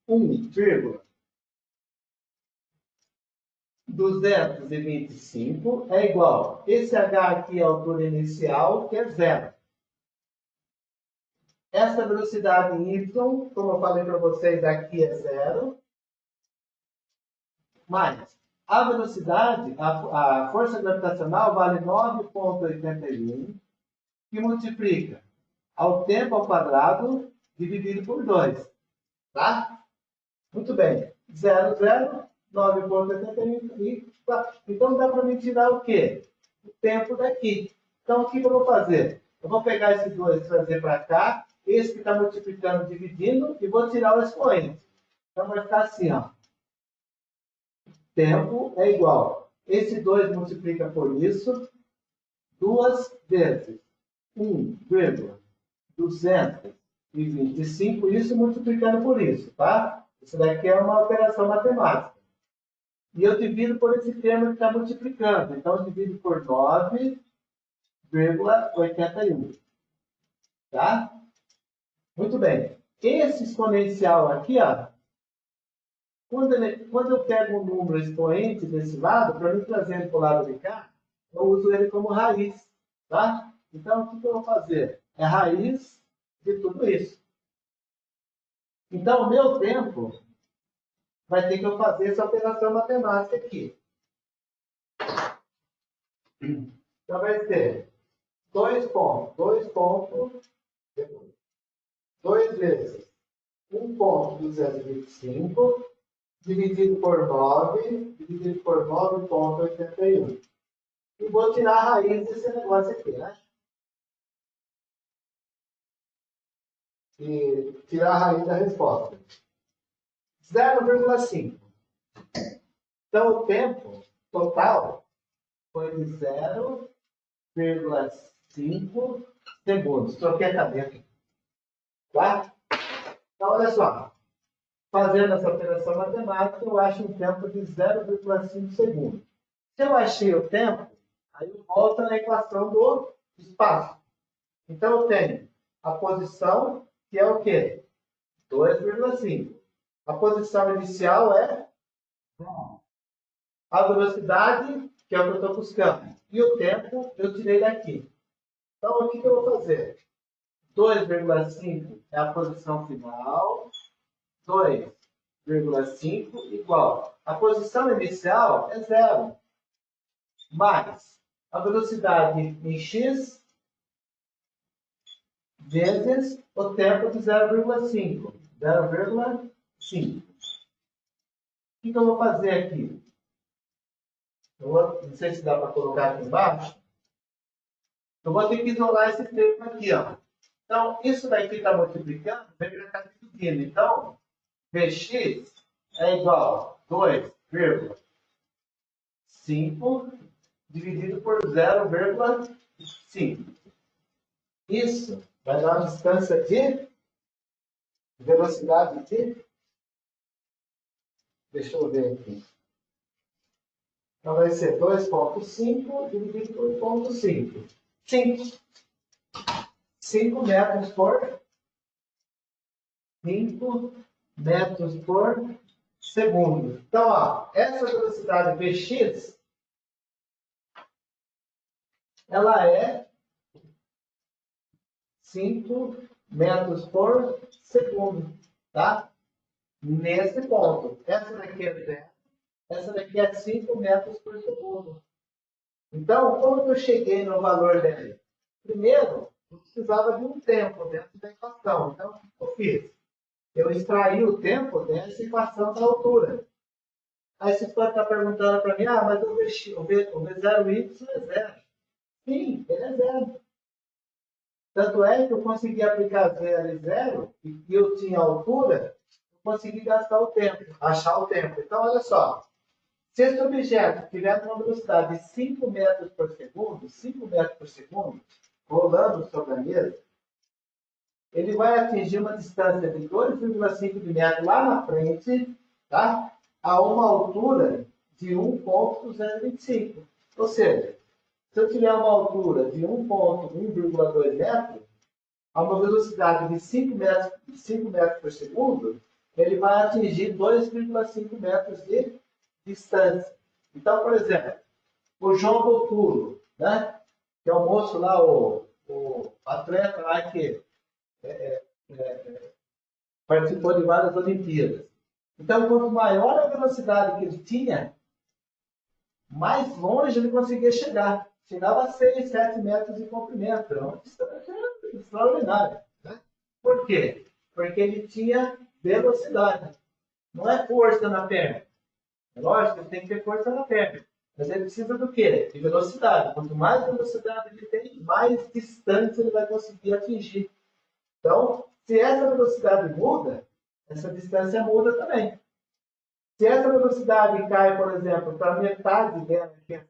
1,225 é igual. Esse H aqui é a altura inicial, que é zero. Essa velocidade em y, como eu falei para vocês, aqui é zero. Mais a velocidade, a força gravitacional vale 9,81, que multiplica ao tempo ao quadrado dividido por 2. Tá? Muito bem. 0, 0, 9,81. Então dá para me tirar o quê? O tempo daqui. Então o que eu vou fazer? Eu vou pegar esse 2 e trazer para cá, esse que está multiplicando, dividindo, e vou tirar o expoente. Então vai ficar assim, ó. Tempo é igual. Esse 2 multiplica por isso 2 vezes 1,225, isso multiplicando por isso, tá? Isso daqui é uma operação matemática. E eu divido por esse termo que está multiplicando. Então, eu divido por 9,81. Tá? Muito bem. Esse exponencial aqui, ó, quando eu pego um número expoente desse lado, para me trazer ele para o lado de cá, eu uso ele como raiz. Tá? Então, o que eu vou fazer? É raiz de tudo isso. Então, o meu tempo vai ter que eu fazer essa operação matemática aqui. Então, vai ser 2 pontos. 2 pontos. 2 vezes 1,225 dividido por 9, dividido por 9,81. E vou tirar a raiz desse negócio aqui, né? E tirar a raiz da resposta. 0,5. Então, o tempo total foi de 0,5 segundos. Troquei a cabeça. Tá? Então, olha só. Fazendo essa operação matemática, eu acho um tempo de 0,5 segundos. Se eu achei o tempo, aí eu volto na equação do espaço. Então, eu tenho a posição, que é o quê? 2,5. A posição inicial é 1. A velocidade, que é o que eu estou buscando. E o tempo, eu tirei daqui. Então, o que eu vou fazer? 2,5 é a posição final. 2,5 igual. A posição inicial é 0. Mais a velocidade em x vezes o tempo de 0,5. 0,5. O que eu vou fazer aqui? Não sei se dá para colocar aqui embaixo. Eu vou ter que isolar esse termo aqui, ó. Então, isso daqui está multiplicando, vem para cá dividindo. Então, Vx é igual a 2,5 dividido por 0,5. Isso vai dar uma distância de velocidade de... Deixa eu ver aqui. Então, vai ser 2,5 dividido por 0,5. 5 metros por 5 metros por segundo. Então, ó, essa velocidade Vx, ela é 5 metros por segundo, tá? Nesse ponto. Essa daqui é 0, essa daqui é 5 metros por segundo. Então, como que eu cheguei no valor dele? Primeiro, eu precisava de um tempo dentro da equação. Então, o que eu fiz? Eu extraí o tempo dessa equação da altura. Aí você pode estar perguntando para mim, mas o V0y é 0. Sim, ele é 0. Tanto é que eu consegui aplicar 0 e 0, e eu tinha altura, eu consegui gastar o tempo, achar o tempo. Então, olha só. Se esse objeto tiver uma velocidade de 5 metros por segundo, 5 metros por segundo, rolando sobre a mesa, ele vai atingir uma distância de 2,5 de metro lá na frente, tá? A uma altura de 1,025. Ou seja, se eu tiver uma altura de 1,2 metros, a uma velocidade de 5 metros por segundo, ele vai atingir 2,5 metros de distância. Então, por exemplo, o João Botulo, né? Que é o moço lá, o atleta lá que participou de várias Olimpíadas. Então, quanto maior a velocidade que ele tinha, mais longe ele conseguia chegar. Chegava a 6, 7 metros de comprimento. Era uma distância extraordinária. Né? Por quê? Porque ele tinha velocidade. Não é força na perna. É lógico que ele tem que ter força na perna. Mas ele precisa do quê? De velocidade. Quanto mais velocidade ele tem, mais distância ele vai conseguir atingir. Então, se essa velocidade muda, essa distância muda também. Se essa velocidade cai, por exemplo, para metade dela, que é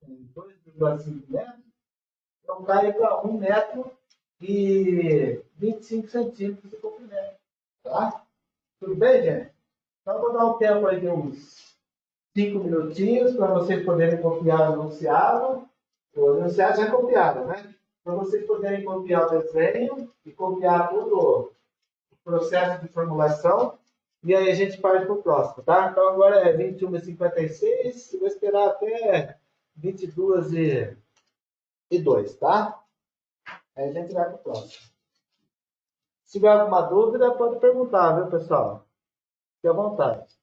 2,5 metros, então cai para 1 metro e 25 centímetros de comprimento. Tá? Tudo bem, gente? Então, vou dar um tempo aí de uns 5 minutinhos para vocês poderem copiar o enunciado. O enunciado já é copiado, né? Para vocês poderem copiar o desenho e copiar todo o processo de formulação. E aí a gente parte para o próximo, tá? Então agora é 21h56, vou esperar até 22h02, tá? Aí a gente vai para o próximo. Se tiver alguma dúvida, pode perguntar, viu, pessoal? Fique à vontade.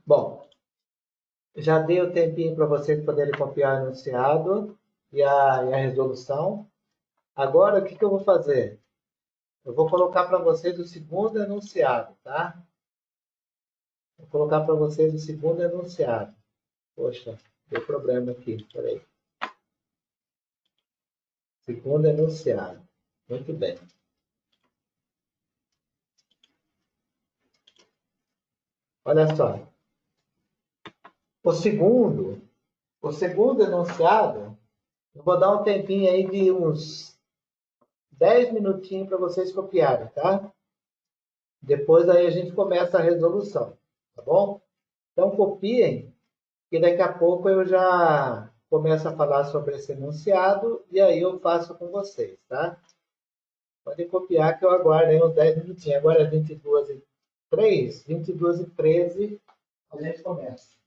Bom, já dei o tempinho para vocês poderem copiar o enunciado e a resolução. Agora, o que eu vou fazer? Eu vou colocar para vocês o segundo enunciado, tá? Vou colocar para vocês o segundo enunciado. Poxa, deu problema aqui, peraí. Segundo enunciado. Muito bem. Olha só. O segundo enunciado, eu vou dar um tempinho aí de uns 10 minutinhos para vocês copiarem, tá? Depois aí a gente começa a resolução, tá bom? Então copiem, que daqui a pouco eu já começo a falar sobre esse enunciado e aí eu faço com vocês, tá? Podem copiar que eu aguardo aí uns 10 minutinhos. Agora é 22h03, 22h13, a gente começa.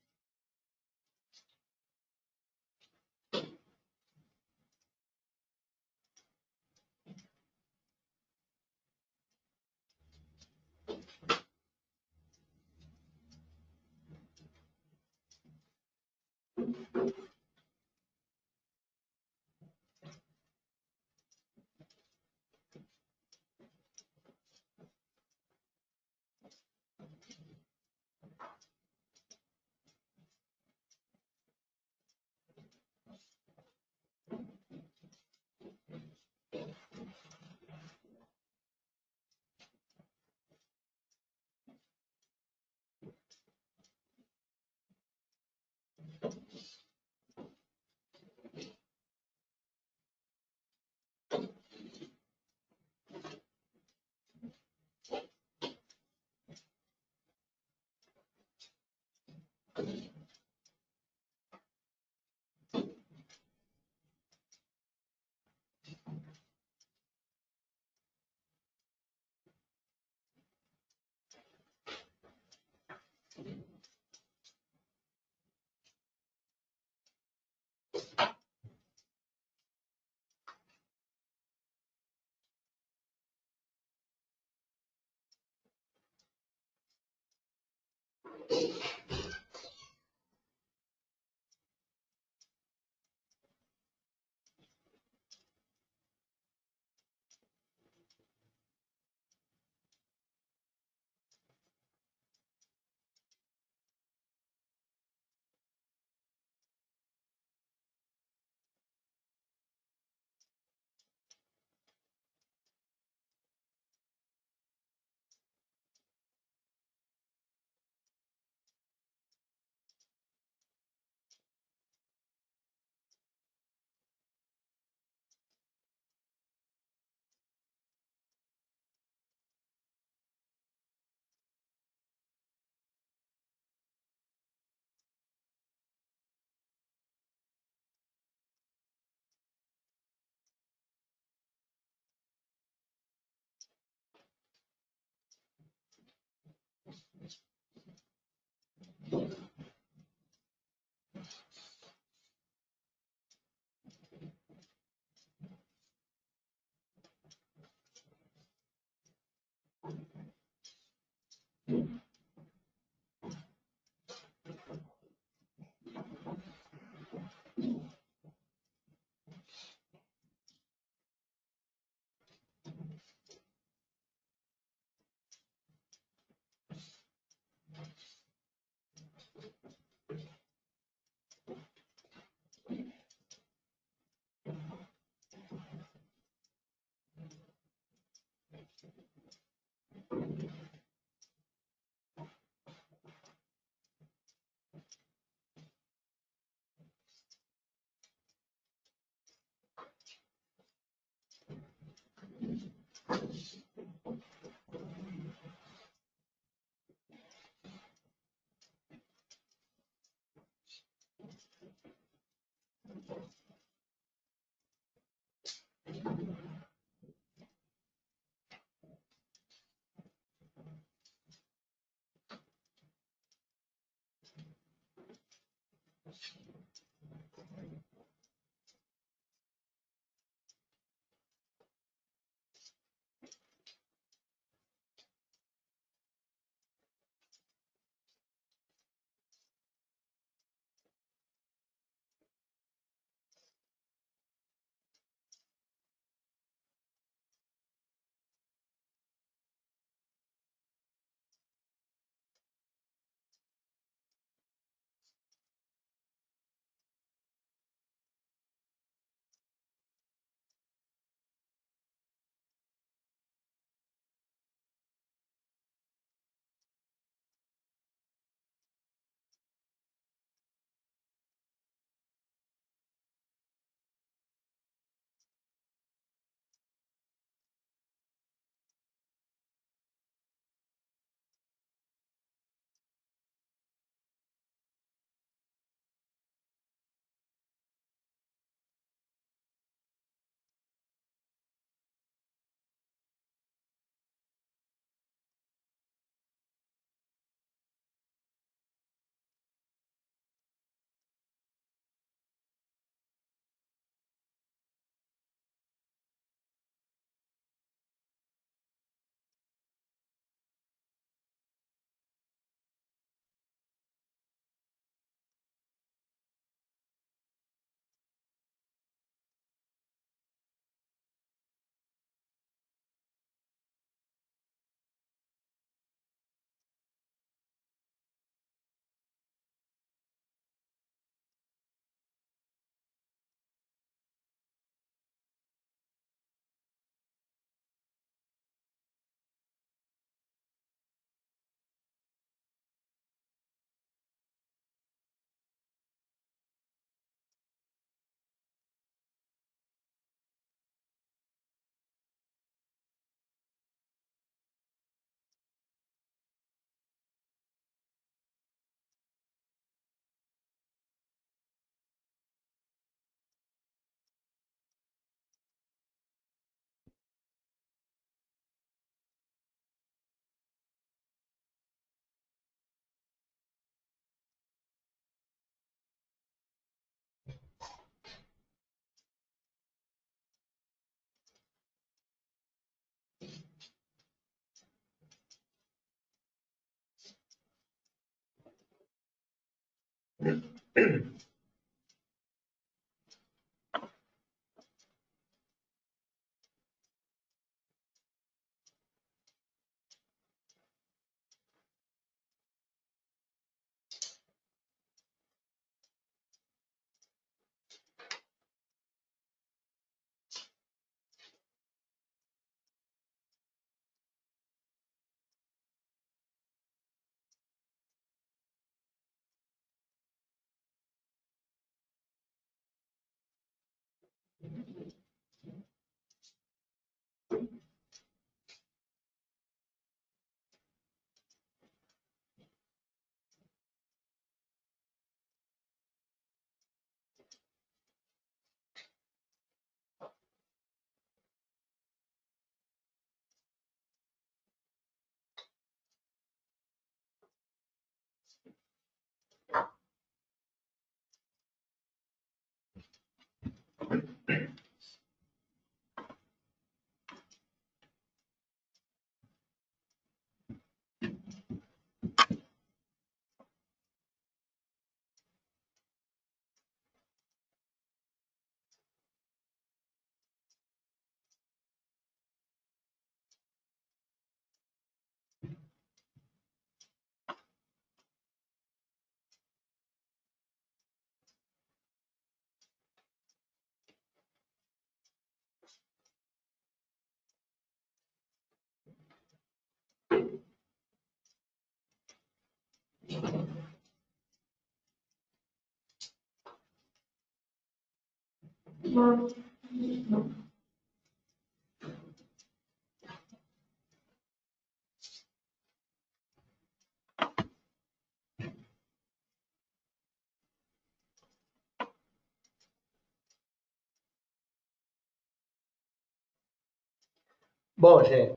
Bom, gente,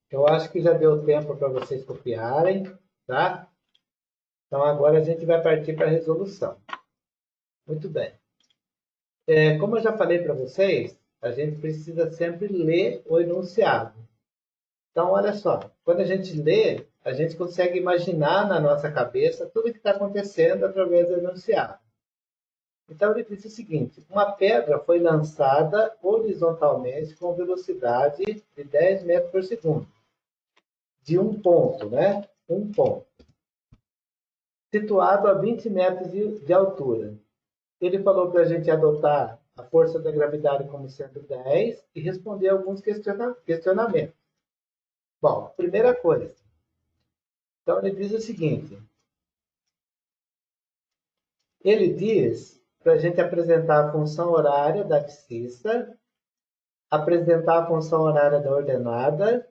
eu acho que já deu tempo para vocês copiarem, tá? Então agora a gente vai partir para a resolução. Muito bem. Como eu já falei para vocês, a gente precisa sempre ler o enunciado. Então, olha só, quando a gente lê, a gente consegue imaginar na nossa cabeça tudo o que está acontecendo através do enunciado. Então, ele diz o seguinte: uma pedra foi lançada horizontalmente com velocidade de 10 metros por segundo. De um ponto, né? Um ponto. Situado a 20 metros de altura. Ele falou para a gente adotar a força da gravidade como sendo 10 e responder alguns questionamentos. Bom, primeira coisa. Então, ele diz o seguinte. Ele diz para a gente apresentar a função horária da abscissa, apresentar a função horária da ordenada,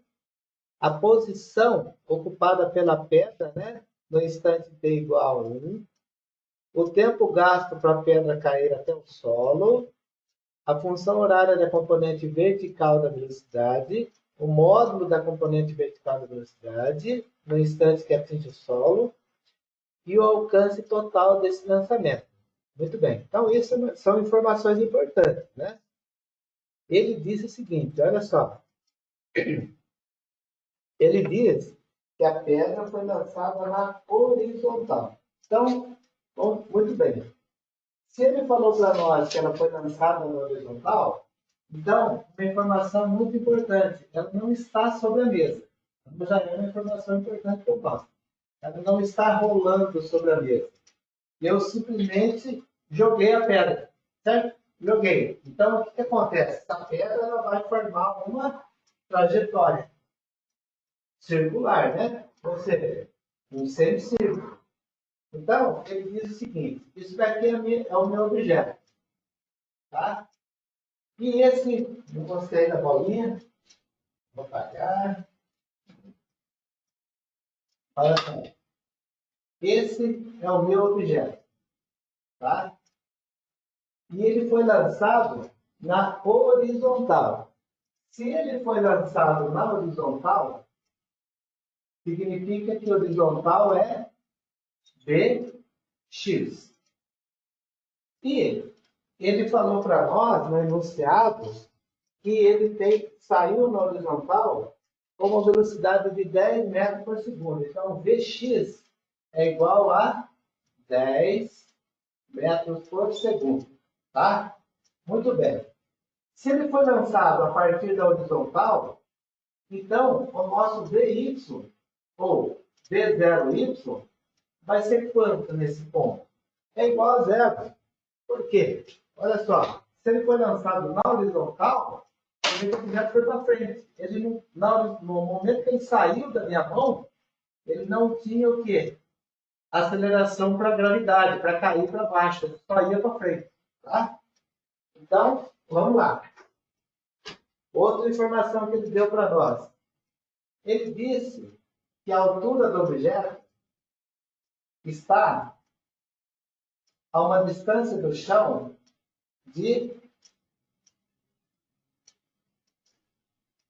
a posição ocupada pela pedra, né, no instante t igual a 1, o tempo gasto para a pedra cair até o solo, a função horária da componente vertical da velocidade, o módulo da componente vertical da velocidade, no instante que atinge o solo, e o alcance total desse lançamento. Muito bem. Então, isso são informações importantes, né? Ele disse o seguinte, olha só. Ele diz que a pedra foi lançada na horizontal. Então, bom, muito bem. Se ele falou para nós que ela foi lançada na horizontal, então, uma informação muito importante, ela não está sobre a mesa. Então, já é uma informação importante que eu faço. Ela não está rolando sobre a mesa. Eu simplesmente joguei a pedra, certo? Joguei. Então, o que acontece? Essa pedra ela vai formar uma trajetória circular, né? Ou seja, um semicírculo. Então, ele diz o seguinte, isso daqui é o meu objeto, tá? E esse, eu gostei da bolinha, vou apagar. Olha só. Esse é o meu objeto, tá? E ele foi lançado na horizontal. Se ele foi lançado na horizontal, significa que horizontal é Bx. E ele falou para nós, no enunciado, que ele saiu na horizontal com uma velocidade de 10 metros por segundo. Então, Vx é igual a 10 metros por segundo. Tá? Muito bem. Se ele foi lançado a partir da horizontal, então o nosso dy, ou d0y, vai ser quanto nesse ponto? É igual a zero. Por quê? Olha só, se ele foi lançado na horizontal, o objeto foi para frente. Ele no momento que ele saiu da minha mão, ele não tinha o quê? Aceleração para gravidade, para cair para baixo. Ele só ia para frente. Tá? Então, vamos lá. Outra informação que ele deu para nós. Ele disse que a altura do objeto está a uma distância do chão de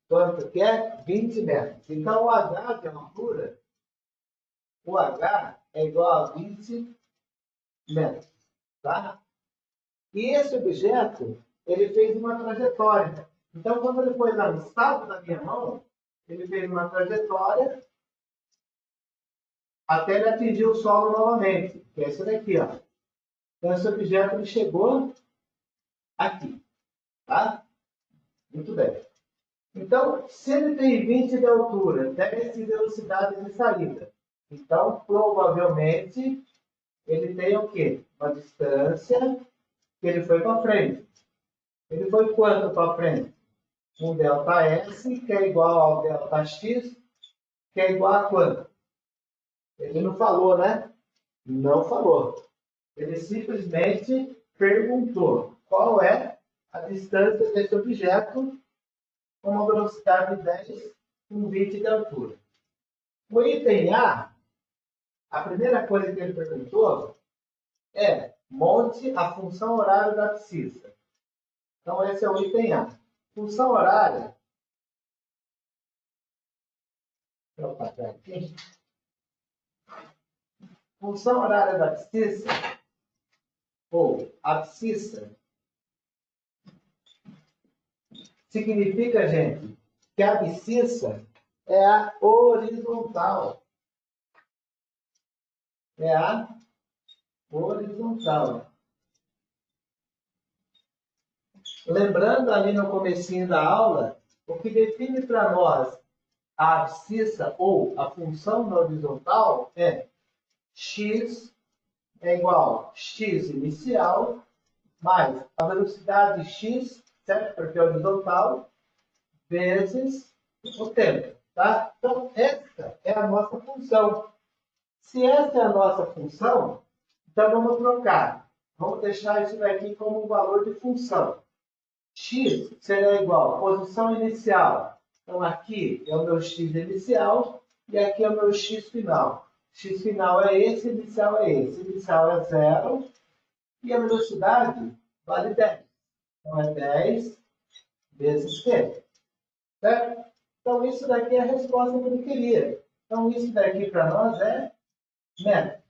quanto que é? 20 metros. Então, o H de altura, o H é igual a 20 metros. Tá? E esse objeto, ele fez uma trajetória. Então, quando ele foi lançado da minha mão, ele fez uma trajetória até ele atingir o solo novamente, que é esse daqui, ó. Então, esse objeto ele chegou aqui, tá? Muito bem. Então, se ele tem 20 de altura, 10 de velocidade de saída, então, provavelmente, ele tem o quê? Uma distância que ele foi para frente. Ele foi quanto para frente? Um ΔS, que é igual ao ΔX, que é igual a quanto? Ele não falou, né? Não falou. Ele simplesmente perguntou qual é a distância desse objeto com uma velocidade de 10 com 20 de altura. O item a primeira coisa que ele perguntou é monte a função horária da abscissa. Então, esse é o item A. Função horária. Deixa eu passar aqui. Função horária da abscissa, ou abscissa, significa, gente, que a abscissa é a horizontal. É a horizontal. Lembrando ali no comecinho da aula, o que define para nós a abscissa ou a função na horizontal é x é igual a x inicial mais a velocidade x, certo? Porque é horizontal, vezes o tempo, tá? Então, essa é a nossa função. Se essa é a nossa função, então vamos trocar. Vamos deixar isso daqui como um valor de função. X será igual a posição inicial. Então, aqui é o meu x inicial e aqui é o meu x final. X final é esse, inicial é esse. Inicial é 0 e a velocidade vale 10. Então, é 10 vezes T. Certo? Então, isso daqui é a resposta que ele queria. Então, isso daqui para nós é metro.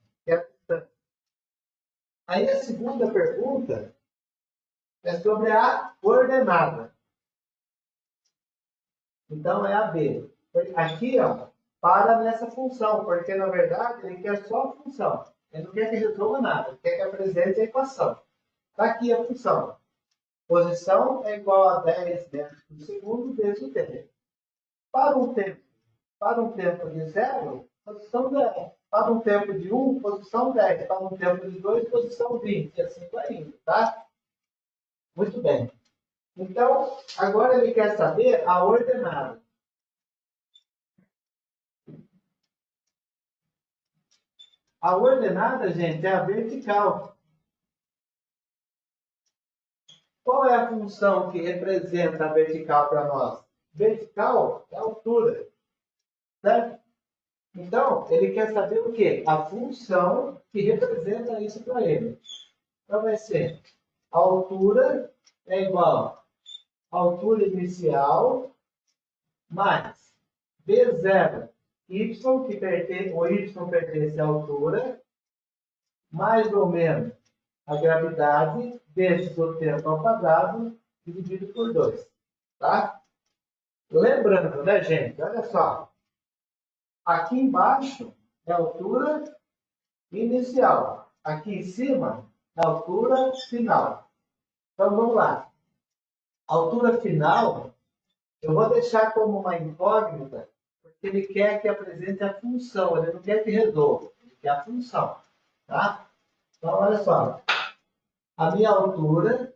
Aí, a segunda pergunta é sobre a coordenada. Então, é a B. Aqui, ó, para nessa função, porque, na verdade, ele quer só a função. Ele não quer que resolva nada, ele quer que apresente a equação. Está aqui a função. Posição é igual a 10 metros por segundo vezes o tempo. Para um tempo de 0, posição 10. Para um tempo de 1, posição 10. Para um tempo de 2, posição 20. E assim vai indo, tá? Muito bem. Então, agora ele quer saber a ordenada. A ordenada, gente, é a vertical. Qual é a função que representa a vertical para nós? Vertical é a altura. Certo? Então, ele quer saber o quê? A função que representa isso para ele. Então, vai ser a altura é igual a altura inicial mais B0, y, o y pertence à altura, mais ou menos a gravidade vezes o tempo ao quadrado dividido por 2. Tá? Lembrando, né, gente? Olha só. Aqui embaixo é a altura inicial. Aqui em cima altura final. Então, vamos lá. A altura final, eu vou deixar como uma incógnita, porque ele quer que apresente a função, ele não quer que resolva, ele quer a função. Tá? Então, olha só. A minha altura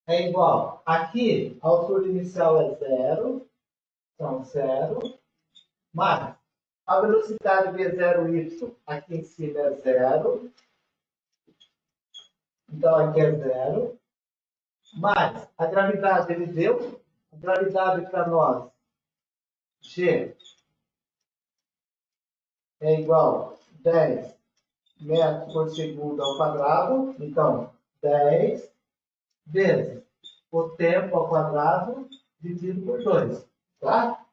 é igual. Aqui, a altura inicial é zero. Então, zero. Mais a velocidade v0y aqui em cima é zero. Então, aqui é zero. Mais a gravidade, ele deu. A gravidade para nós, G, é igual a 10 metros por segundo ao quadrado. Então, 10 vezes o tempo ao quadrado dividido por 2. Tá?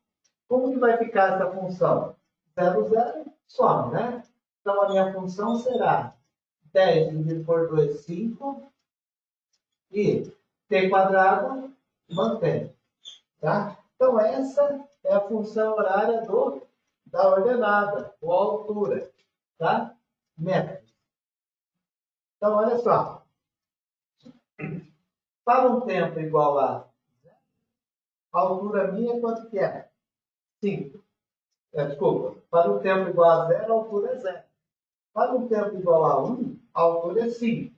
Como que vai ficar essa função? 0, 0, some, né? Então, a minha função será 10 dividido por 2, 5. E t quadrado mantém. Tá? Então, essa é a função horária da ordenada, ou altura. Tá? Metros. Então, olha só. Para um tempo igual a altura minha, quanto que é? 5. Desculpa. Para um tempo igual a zero, a altura é 0. Para um tempo igual a 1, a altura é 5.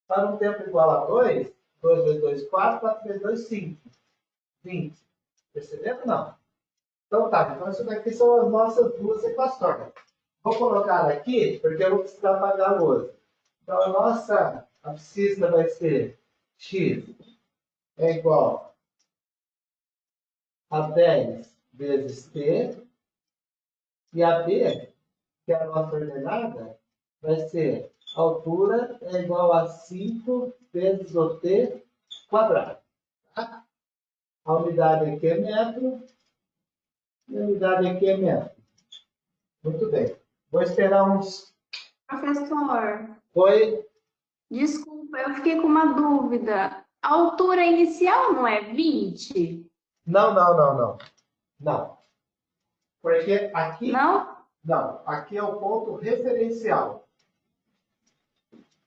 Para um tempo igual a 2, 2 vezes 2, 4, 4 vezes 2, 5. 20. Perceberam? Não. Então tá, então isso daqui são as nossas duas equações. Vou colocar aqui, porque eu vou precisar pagar a luz. Então a nossa abscissa vai ser x é igual a 10 vezes t, e a b, que é a nossa ordenada, vai ser a altura é igual a 5 vezes o t quadrado. Tá? A unidade aqui é metro, e a unidade aqui é metro. Muito bem. Vou esperar uns... Professor, Oi? desculpa, eu fiquei com uma dúvida. A altura inicial não é 20? Não, não, não, não. Não. Porque aqui... Não? Não. Aqui é o ponto referencial.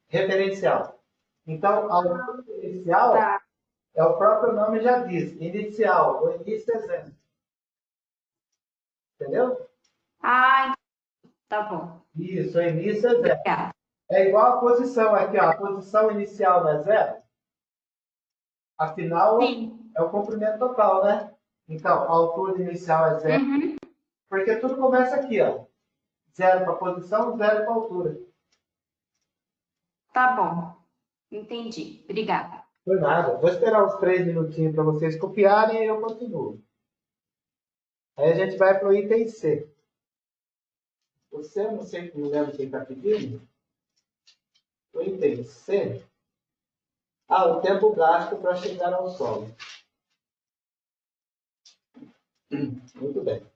Referencial. Então, a altura inicial, Tá. é o próprio nome já diz. Inicial. O início é zero. Entendeu? Ah, tá bom. Isso, o início é zero. Obrigada. É igual a posição aqui, ó. A posição inicial não é zero? Afinal, Sim. é o comprimento total, né? Então, a altura inicial é zero. Uhum. Porque tudo começa aqui, ó. Zero para a posição, zero para a altura. Tá bom. Entendi. Obrigada. Por nada. Vou esperar uns 3 minutinhos para vocês copiarem e eu continuo. Aí a gente vai para o item C. Você, não sei, não lembro quem está pedindo. O item C. O tempo gasto para chegar ao solo. Muito bem.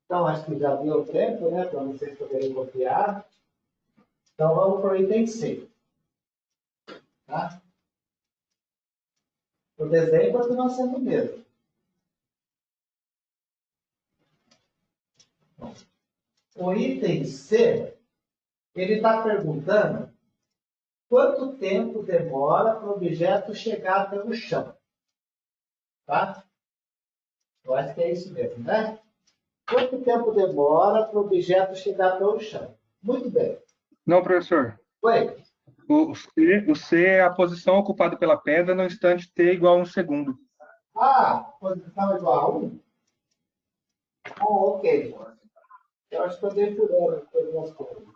Então, acho que já deu tempo, né? Para vocês poderem copiar. Então, vamos para o item C. Tá? O desenho continua sendo o mesmo. O item C, ele está perguntando quanto tempo demora para o objeto chegar até o chão. Tá? Eu acho que é isso mesmo, né? Quanto tempo demora para o objeto chegar até o chão? Muito bem. Não, professor. Oi? O C é a posição ocupada pela pedra no instante t igual a 1 segundo. Ah, posição igual a 1? Oh, ok. Eu acho que eu dei por hora algumas coisas.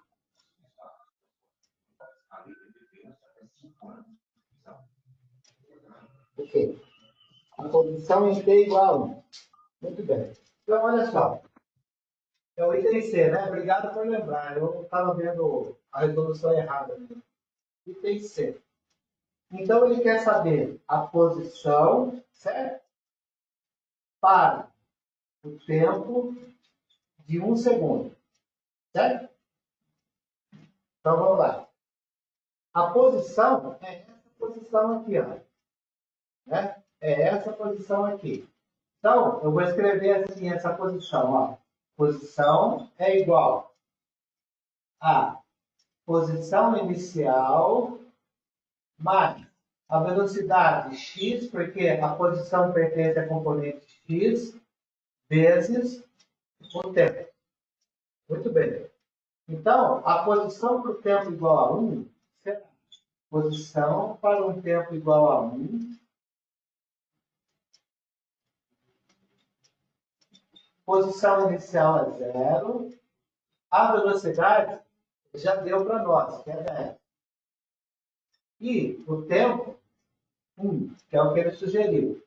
Ok. A posição em t igual a 1. Muito bem. Então, olha só. É o item C, né? Obrigado por lembrar. Eu estava vendo a resolução errada. Item C. Então, ele quer saber a posição, certo? Para o tempo de 1 segundo. Certo? Então, vamos lá. A posição é essa posição aqui, ó. Né? É essa posição aqui. Então, eu vou escrever assim essa posição, ó. Posição é igual a posição inicial mais a velocidade x, porque a posição pertence à componente x, vezes o tempo. Muito bem. Então, a posição para o tempo igual a 1 será posição para um tempo igual a 1, posição inicial é 0, a velocidade já deu para nós, que é 10. E o tempo, 1, que é o que ele sugeriu.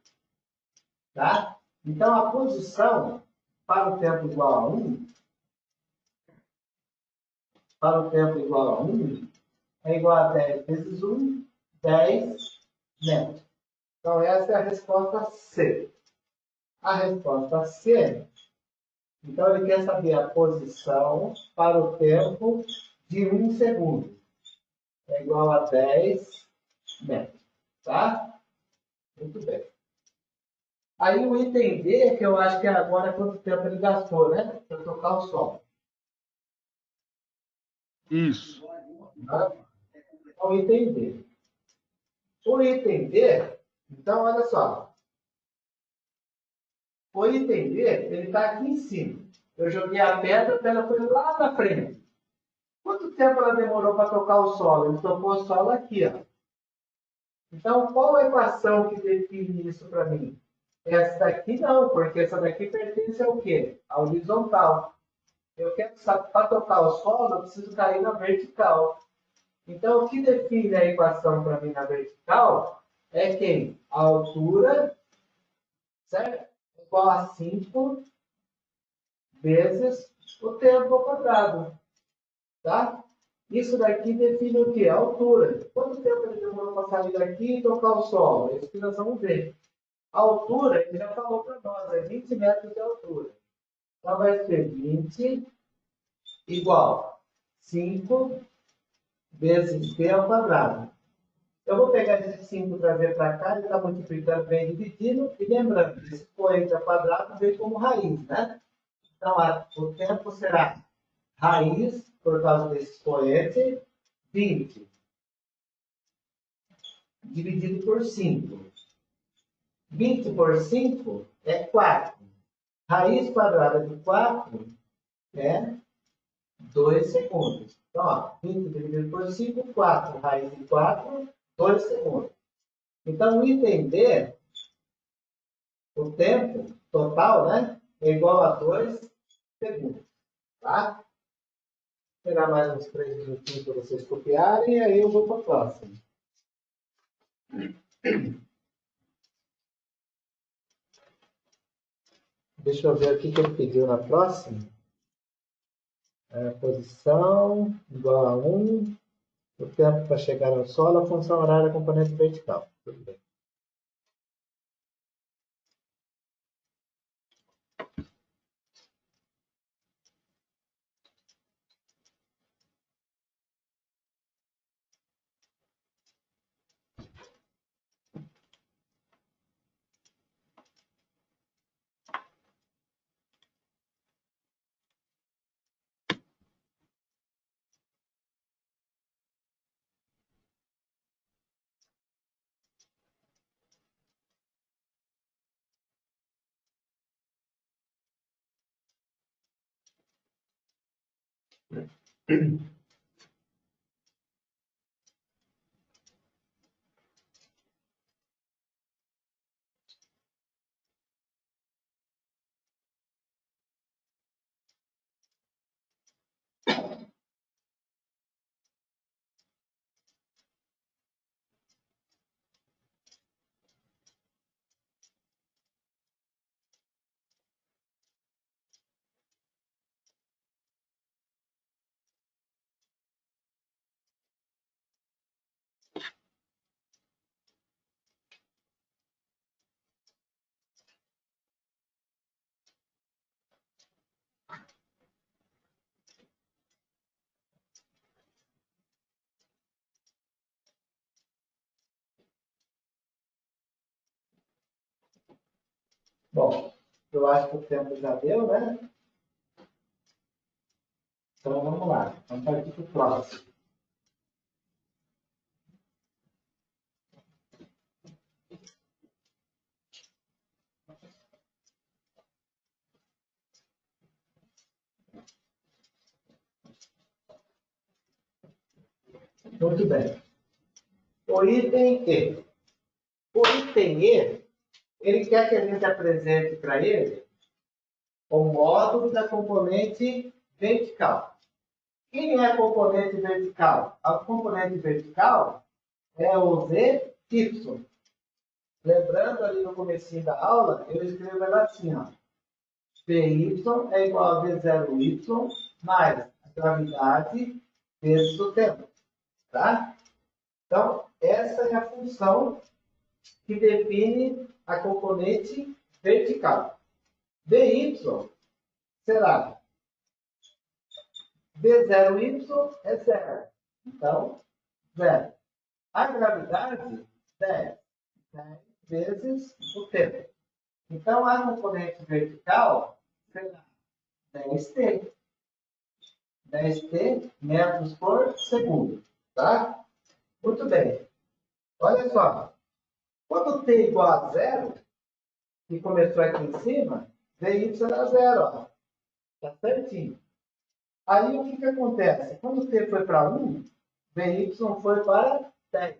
Tá? Então, a posição para o tempo igual a 1, é igual a 10 vezes 1, 10 metros. Então, essa é a resposta C. A resposta C, então, ele quer saber a posição para o tempo de 1 segundo. É igual a 10 metros. Tá? Muito bem. Aí o item D, que eu acho que é agora quanto tempo ele gastou, né? Para tocar o sol. Isso. Tá? O item D. O item D, então, olha só. O item D, ele está aqui em cima. Eu joguei a pedra foi lá na frente. Quanto tempo ela demorou para tocar o solo? Ele tocou o solo aqui, ó. Então, qual a equação que define isso para mim? Essa daqui não, porque essa daqui pertence ao quê? A horizontal. Eu quero saber, para tocar o solo, eu preciso cair na vertical. Então, o que define a equação para mim na vertical é quem? A altura, certo? Igual a 5 vezes o tempo ao quadrado. Tá? Isso daqui define o quê? A altura. Quanto tempo ele demorou para sair daqui e tocar o solo? É isso que nós vamos ver. A altura, ele já falou para nós, é 20 metros de altura. Então, vai ser 20 igual 5 vezes t ao quadrado. Eu vou pegar esse 5 e trazer para cá, ele está multiplicando bem dividindo, e lembrando, esse expoente ao quadrado veio como raiz, né? Então, o tempo será raiz, por causa desse expoente, 20 dividido por 5. 20 por 5 é 4. Raiz quadrada de 4 é 2 segundos. Então, ó, 20 dividido por 5, 4. Raiz de 4, 2 segundos. Então, o item D, o tempo total, né, é igual a 2 segundos. Tá? Vou esperar mais uns 3 minutinhos para vocês copiarem e aí eu vou para o próximo. Deixa eu ver o que ele pediu na próxima. Posição igual a 1. O tempo para chegar ao solo, a função horária é componente vertical. Tudo bem. Bom, eu acho que o tempo já deu, né? Então vamos lá. Vamos partir para o próximo. Muito bem. O item E. O item E, ele quer que a gente apresente para ele o módulo da componente vertical. Quem é a componente vertical? A componente vertical é o VY. Lembrando ali no comecinho da aula, eu escrevo ela assim, ó. Vy é igual a V0y mais a gravidade vezes o tempo. Tá? Então, essa é a função que define a componente vertical. Vy será V0y é zero. Então, zero. A gravidade, 10. 10 vezes o tempo. Então, a componente vertical será 10t. 10t metros por segundo. Tá? Muito bem. Olha só. Quando t igual a zero, que começou aqui em cima, Vy dá zero. Ó. Tá certinho. Aí, o que acontece? Quando t foi para 1, Vy foi para 10.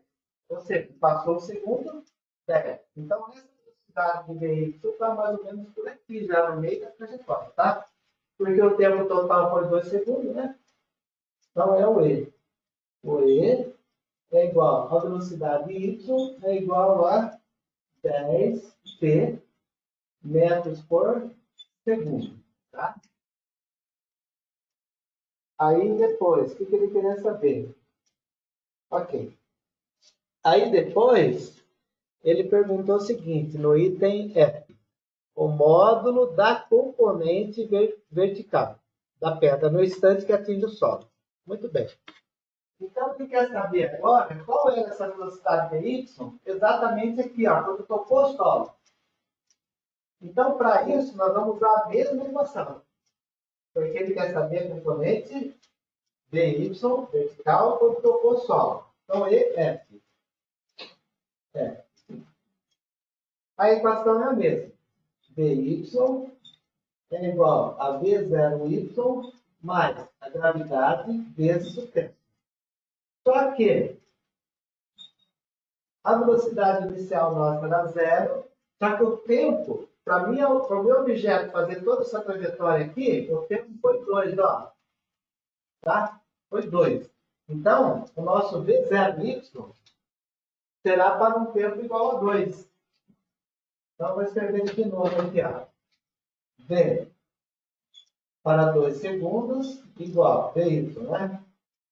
Ou seja, passou o segundo, 10. Então, essa velocidade de Vy está mais ou menos por aqui, já no meio da trajetória, tá? Porque o tempo total foi 2 segundos, né? Então, é o E. O E é igual a velocidade Y é igual a 10t metros por segundo, tá? Aí, depois, o que ele queria saber? Ok. Aí, depois, ele perguntou o seguinte, no item F. O módulo da componente vertical da pedra no instante que atinge o solo. Muito bem. Então, o que quer saber agora? Qual é essa velocidade dy? Exatamente aqui, ó, quando tocou o solo. Então, para isso, nós vamos usar a mesma equação. Porque ele quer saber a componente dy vertical quando tocou o solo. Então, EF. É. A equação é a mesma. Vy é igual a V0y mais a gravidade vezes o tempo. Só que a velocidade inicial nossa era zero, só que o tempo, para o meu objeto fazer toda essa trajetória aqui, o tempo foi 2, ó. Tá? Foi 2. Então, o nosso V0y será para um tempo igual a 2. Então, eu vou escrever de novo aqui, ó. V para 2 segundos igual a Vy, né?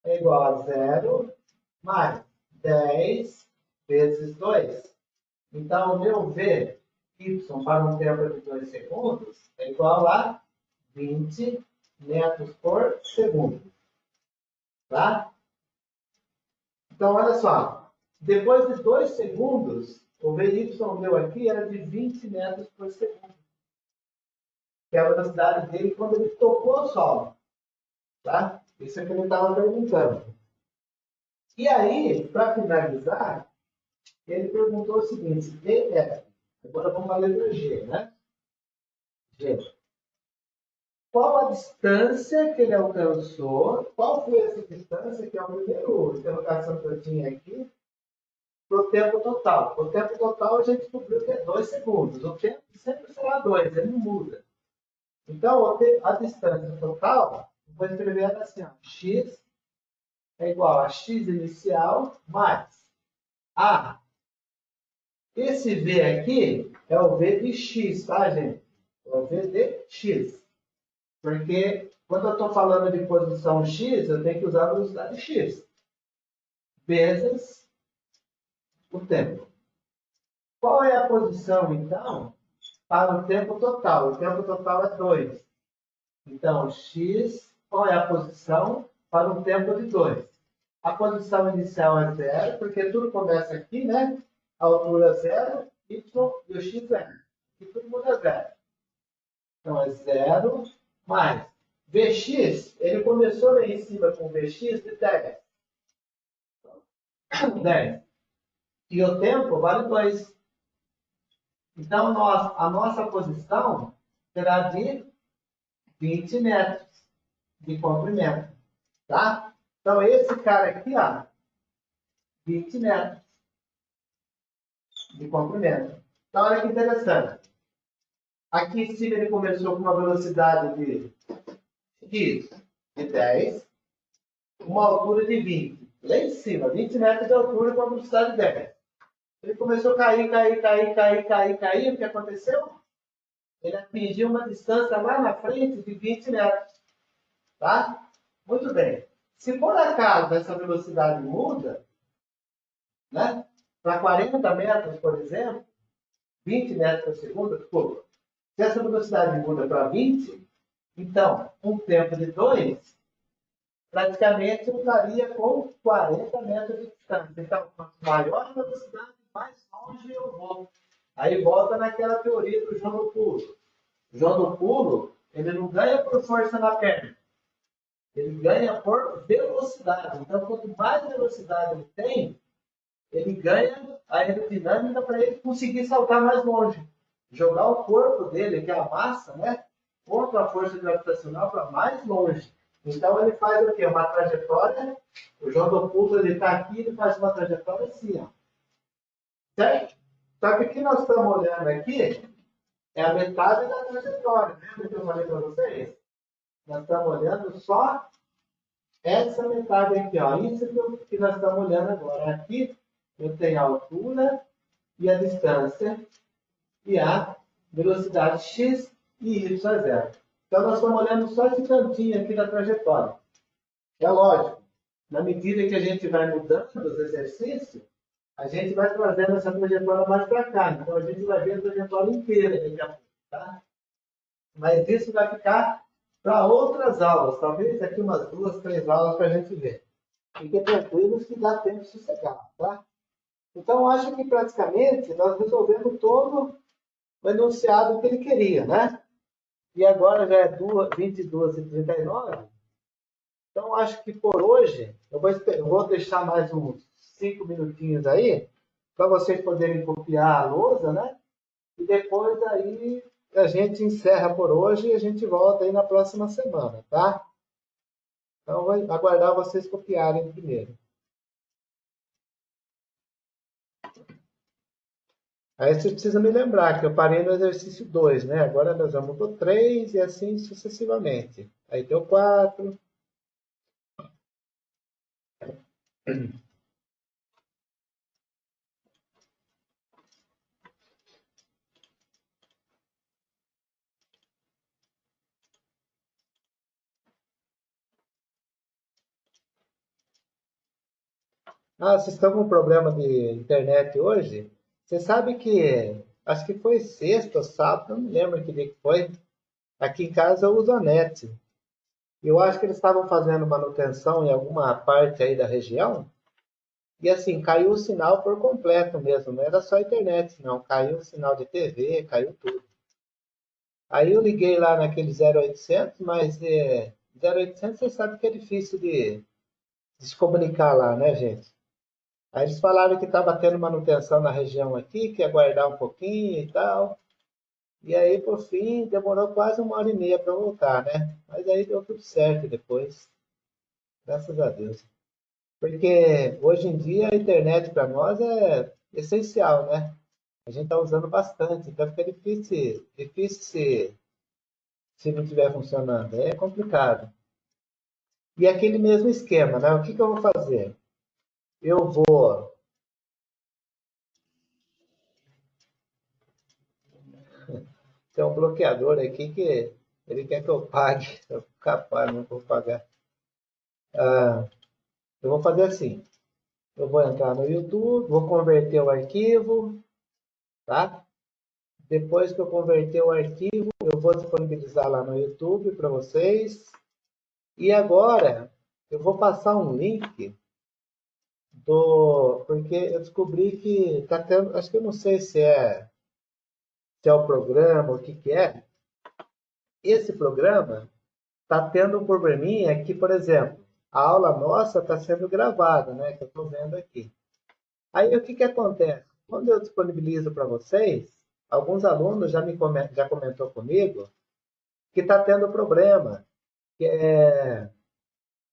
É igual a 0 mais 10 vezes 2. Então, o meu V, y para um tempo de 2 segundos, é igual a 20 metros por segundo. Tá? Então, olha só. Depois de 2 segundos, o Vy meu aqui era de 20 metros por segundo. Que é a velocidade dele quando ele tocou o solo. Tá? Isso é que ele estava perguntando. E aí, para finalizar, ele perguntou o seguinte, EF. Agora vamos para a letra G, né? G. qual a distância que ele alcançou, qual foi essa distância, que é a primeira interrogação que eu tinha aqui, para o tempo total. O tempo total a gente descobriu que é 2 segundos. O tempo sempre será 2, ele não muda. Então, a distância total, vou escrever ela assim, ó, x é igual a x inicial mais a. Esse v aqui é o v de x, tá, gente? É o v de x. Porque quando eu estou falando de posição x, eu tenho que usar a velocidade x. Vezes o tempo. Qual é a posição, então, para o tempo total? O tempo total é 2. Então, x, qual é a posição para um tempo de 2? A posição inicial é 0, porque tudo começa aqui, né? A altura é 0, y e o x é 0. E tudo muda 0. Então, é 0 mais Vx, ele começou lá em cima com Vx de 10. 10. E o tempo vale 2. Então, a nossa posição será de 20 metros de comprimento. Tá? Então, esse cara aqui, ó, 20 metros de comprimento. Então, olha que interessante. Aqui em cima ele começou com uma velocidade de x de 10, uma altura de 20. Lá em cima, 20 metros de altura com a velocidade de 10. Ele começou a cair. O que aconteceu? Ele atingiu uma distância lá na frente de 20 metros. Tá? Muito bem. Se por acaso essa velocidade muda, né? Para 40 metros, por exemplo, 20 metros por segundo, desculpa. Se essa velocidade muda para 20, então, um tempo de 2, praticamente eu estaria com 40 metros de distância. Então, quanto maior a velocidade, mais longe eu vou. Aí volta naquela teoria do João do Pulo. O João do Pulo, ele não ganha por força na perna. Ele ganha por velocidade. Então, quanto mais velocidade ele tem, ele ganha a aerodinâmica para ele conseguir saltar mais longe. Jogar o corpo dele, que é a massa, né, contra a força gravitacional para mais longe. Então, ele faz o quê? Uma trajetória. O João do Pulo, ele está aqui, ele faz uma trajetória assim, ó. Certo? Só que o que nós estamos olhando aqui é a metade da trajetória. Lembra que eu falei para vocês? Nós estamos olhando só essa metade aqui, ó. Isso que nós estamos olhando agora. Aqui eu tenho a altura e a distância e a velocidade x e y é zero. Então nós estamos olhando só esse cantinho aqui da trajetória. É lógico, na medida que a gente vai mudando os exercícios, a gente vai trazendo essa trajetória mais para cá. Então a gente vai ver a trajetória inteira daqui a pouco, tá? Mas isso vai ficar para outras aulas. Talvez daqui umas 2, 3 aulas para a gente ver. Fiquem tranquilos que dá tempo sossegado, tá? Então, acho que praticamente nós resolvemos todo o enunciado que ele queria, né? E agora já é 22h39. Então, acho que por hoje, eu vou deixar mais uns 5 minutinhos aí, para vocês poderem copiar a lousa, né? E depois aí a gente encerra por hoje e a gente volta aí na próxima semana, tá? Então, vou aguardar vocês copiarem primeiro. Aí você precisa me lembrar que eu parei no exercício 2, né? Agora nós vamos para o 3 e assim sucessivamente. Aí tem o 4. Ah, vocês estão com problema de internet hoje? Você sabe que, acho que foi sexta ou sábado, não me lembro que dia que foi. Aqui em casa eu uso a net. Eu acho que eles estavam fazendo manutenção em alguma parte aí da região. E assim, caiu o sinal por completo mesmo. Não era só a internet, não. Caiu o sinal de TV, caiu tudo. Aí eu liguei lá naquele 0800, mas 0800 você sabe que é difícil de se comunicar lá, né, gente? Aí eles falaram que estava tendo manutenção na região aqui, que ia aguardar um pouquinho e tal. E aí, por fim, demorou quase 1h30 para voltar, né? Mas aí deu tudo certo depois, graças a Deus. Porque hoje em dia a internet para nós é essencial, né? A gente está usando bastante, então fica difícil se não estiver funcionando. É complicado. E aquele mesmo esquema, né? O que que eu vou fazer? Eu vou. Tem um bloqueador aqui que ele quer que eu pague. Eu vou capaz, não vou pagar. Eu vou fazer assim. Eu vou entrar no YouTube, vou converter o arquivo, tá? Depois que eu converter o arquivo, eu vou disponibilizar lá no YouTube para vocês. E agora eu vou passar um link porque eu descobri que tá tendo, acho que eu não sei se é o programa, o que que é. Esse programa está tendo um probleminha que, por exemplo, a aula nossa está sendo gravada, né? Que eu estou vendo aqui. Aí o que que acontece? Quando eu disponibilizo para vocês, alguns alunos já comentou comigo que está tendo problema, que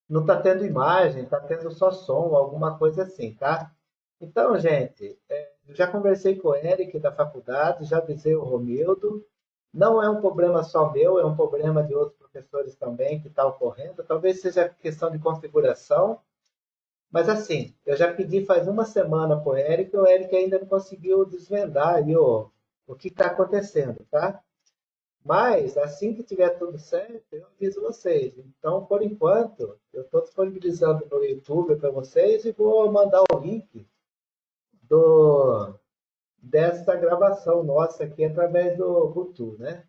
não está tendo imagem, está tendo só som, alguma coisa assim, tá? Então, gente, eu já conversei com o Eric da faculdade, já avisei o Romildo. Não é um problema só meu, é um problema de outros professores também que está ocorrendo. Talvez seja questão de configuração, mas assim, eu já pedi faz uma semana para o Eric ainda não conseguiu desvendar aí o que está acontecendo, tá? Mas assim que tiver tudo certo, eu aviso vocês. Então, por enquanto, eu estou disponibilizando no YouTube para vocês e vou mandar o link do, dessa gravação nossa aqui através do Rutu, né?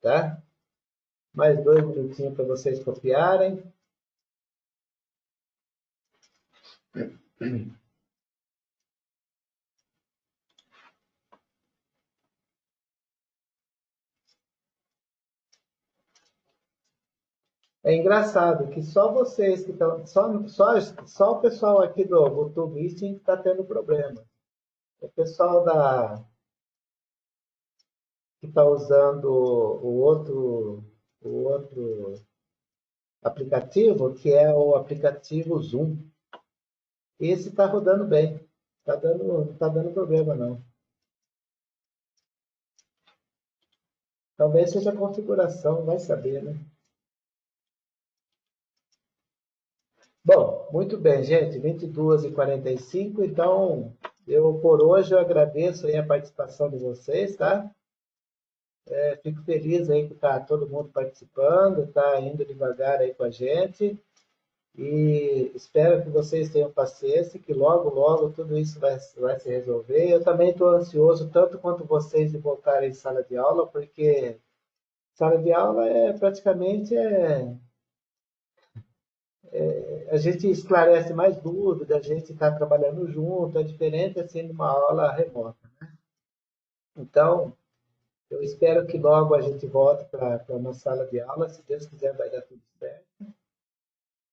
Tá? Mais 2 minutinhos para vocês copiarem. É engraçado que só vocês que estão. Só o pessoal aqui do Rutu Meeting que está tendo problema. O pessoal que está usando o outro aplicativo, que é o aplicativo Zoom. Esse está rodando bem. Não tá dando problema, não. Talvez seja a configuração, vai saber, né? Bom, muito bem, gente. 22h45. Então, por hoje eu agradeço aí a participação de vocês, tá? Fico feliz aí que está todo mundo participando, está indo devagar aí com a gente. E espero que vocês tenham paciência, que logo, logo tudo isso vai se resolver. Eu também estou ansioso, tanto quanto vocês, de voltarem em sala de aula, porque sala de aula é praticamente a gente esclarece mais dúvidas, a gente está trabalhando junto, é diferente assim de uma aula remota. Então, eu espero que logo a gente volte para uma sala de aula, se Deus quiser vai dar tudo certo.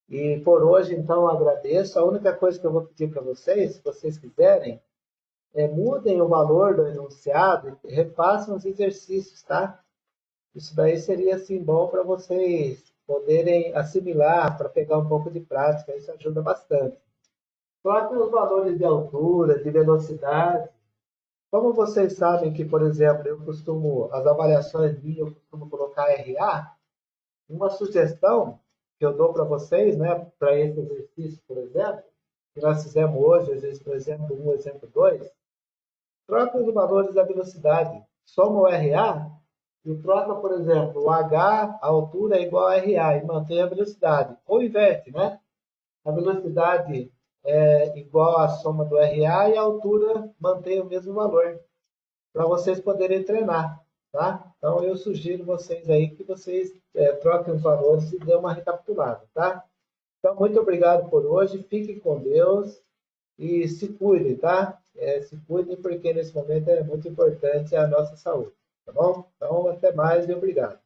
E por hoje, então, eu agradeço. A única coisa que eu vou pedir para vocês, se vocês quiserem, mudem o valor do enunciado e refaçam os exercícios, tá? Isso daí seria assim bom para vocês poderem assimilar, para pegar um pouco de prática. Isso ajuda bastante. Troquem os valores de altura, de velocidade. Como vocês sabem que, por exemplo, as avaliações minhas, eu costumo colocar RA, uma sugestão que eu dou para vocês, né, para esse exercício, por exemplo, que nós fizemos hoje, exercício, exemplo 1, exemplo 2, troca os valores da velocidade, soma o RA e troca, por exemplo, o H, a altura é igual a RA e mantém a velocidade. Ou inverte, né? A velocidade é igual à soma do RA e a altura mantém o mesmo valor, para vocês poderem treinar, tá? Então, eu sugiro vocês aí que vocês troquem os valores e dêem uma recapitulada, tá? Então, muito obrigado por hoje, fiquem com Deus e se cuidem, tá? Se cuidem porque nesse momento é muito importante a nossa saúde, tá bom? Então, até mais e obrigado.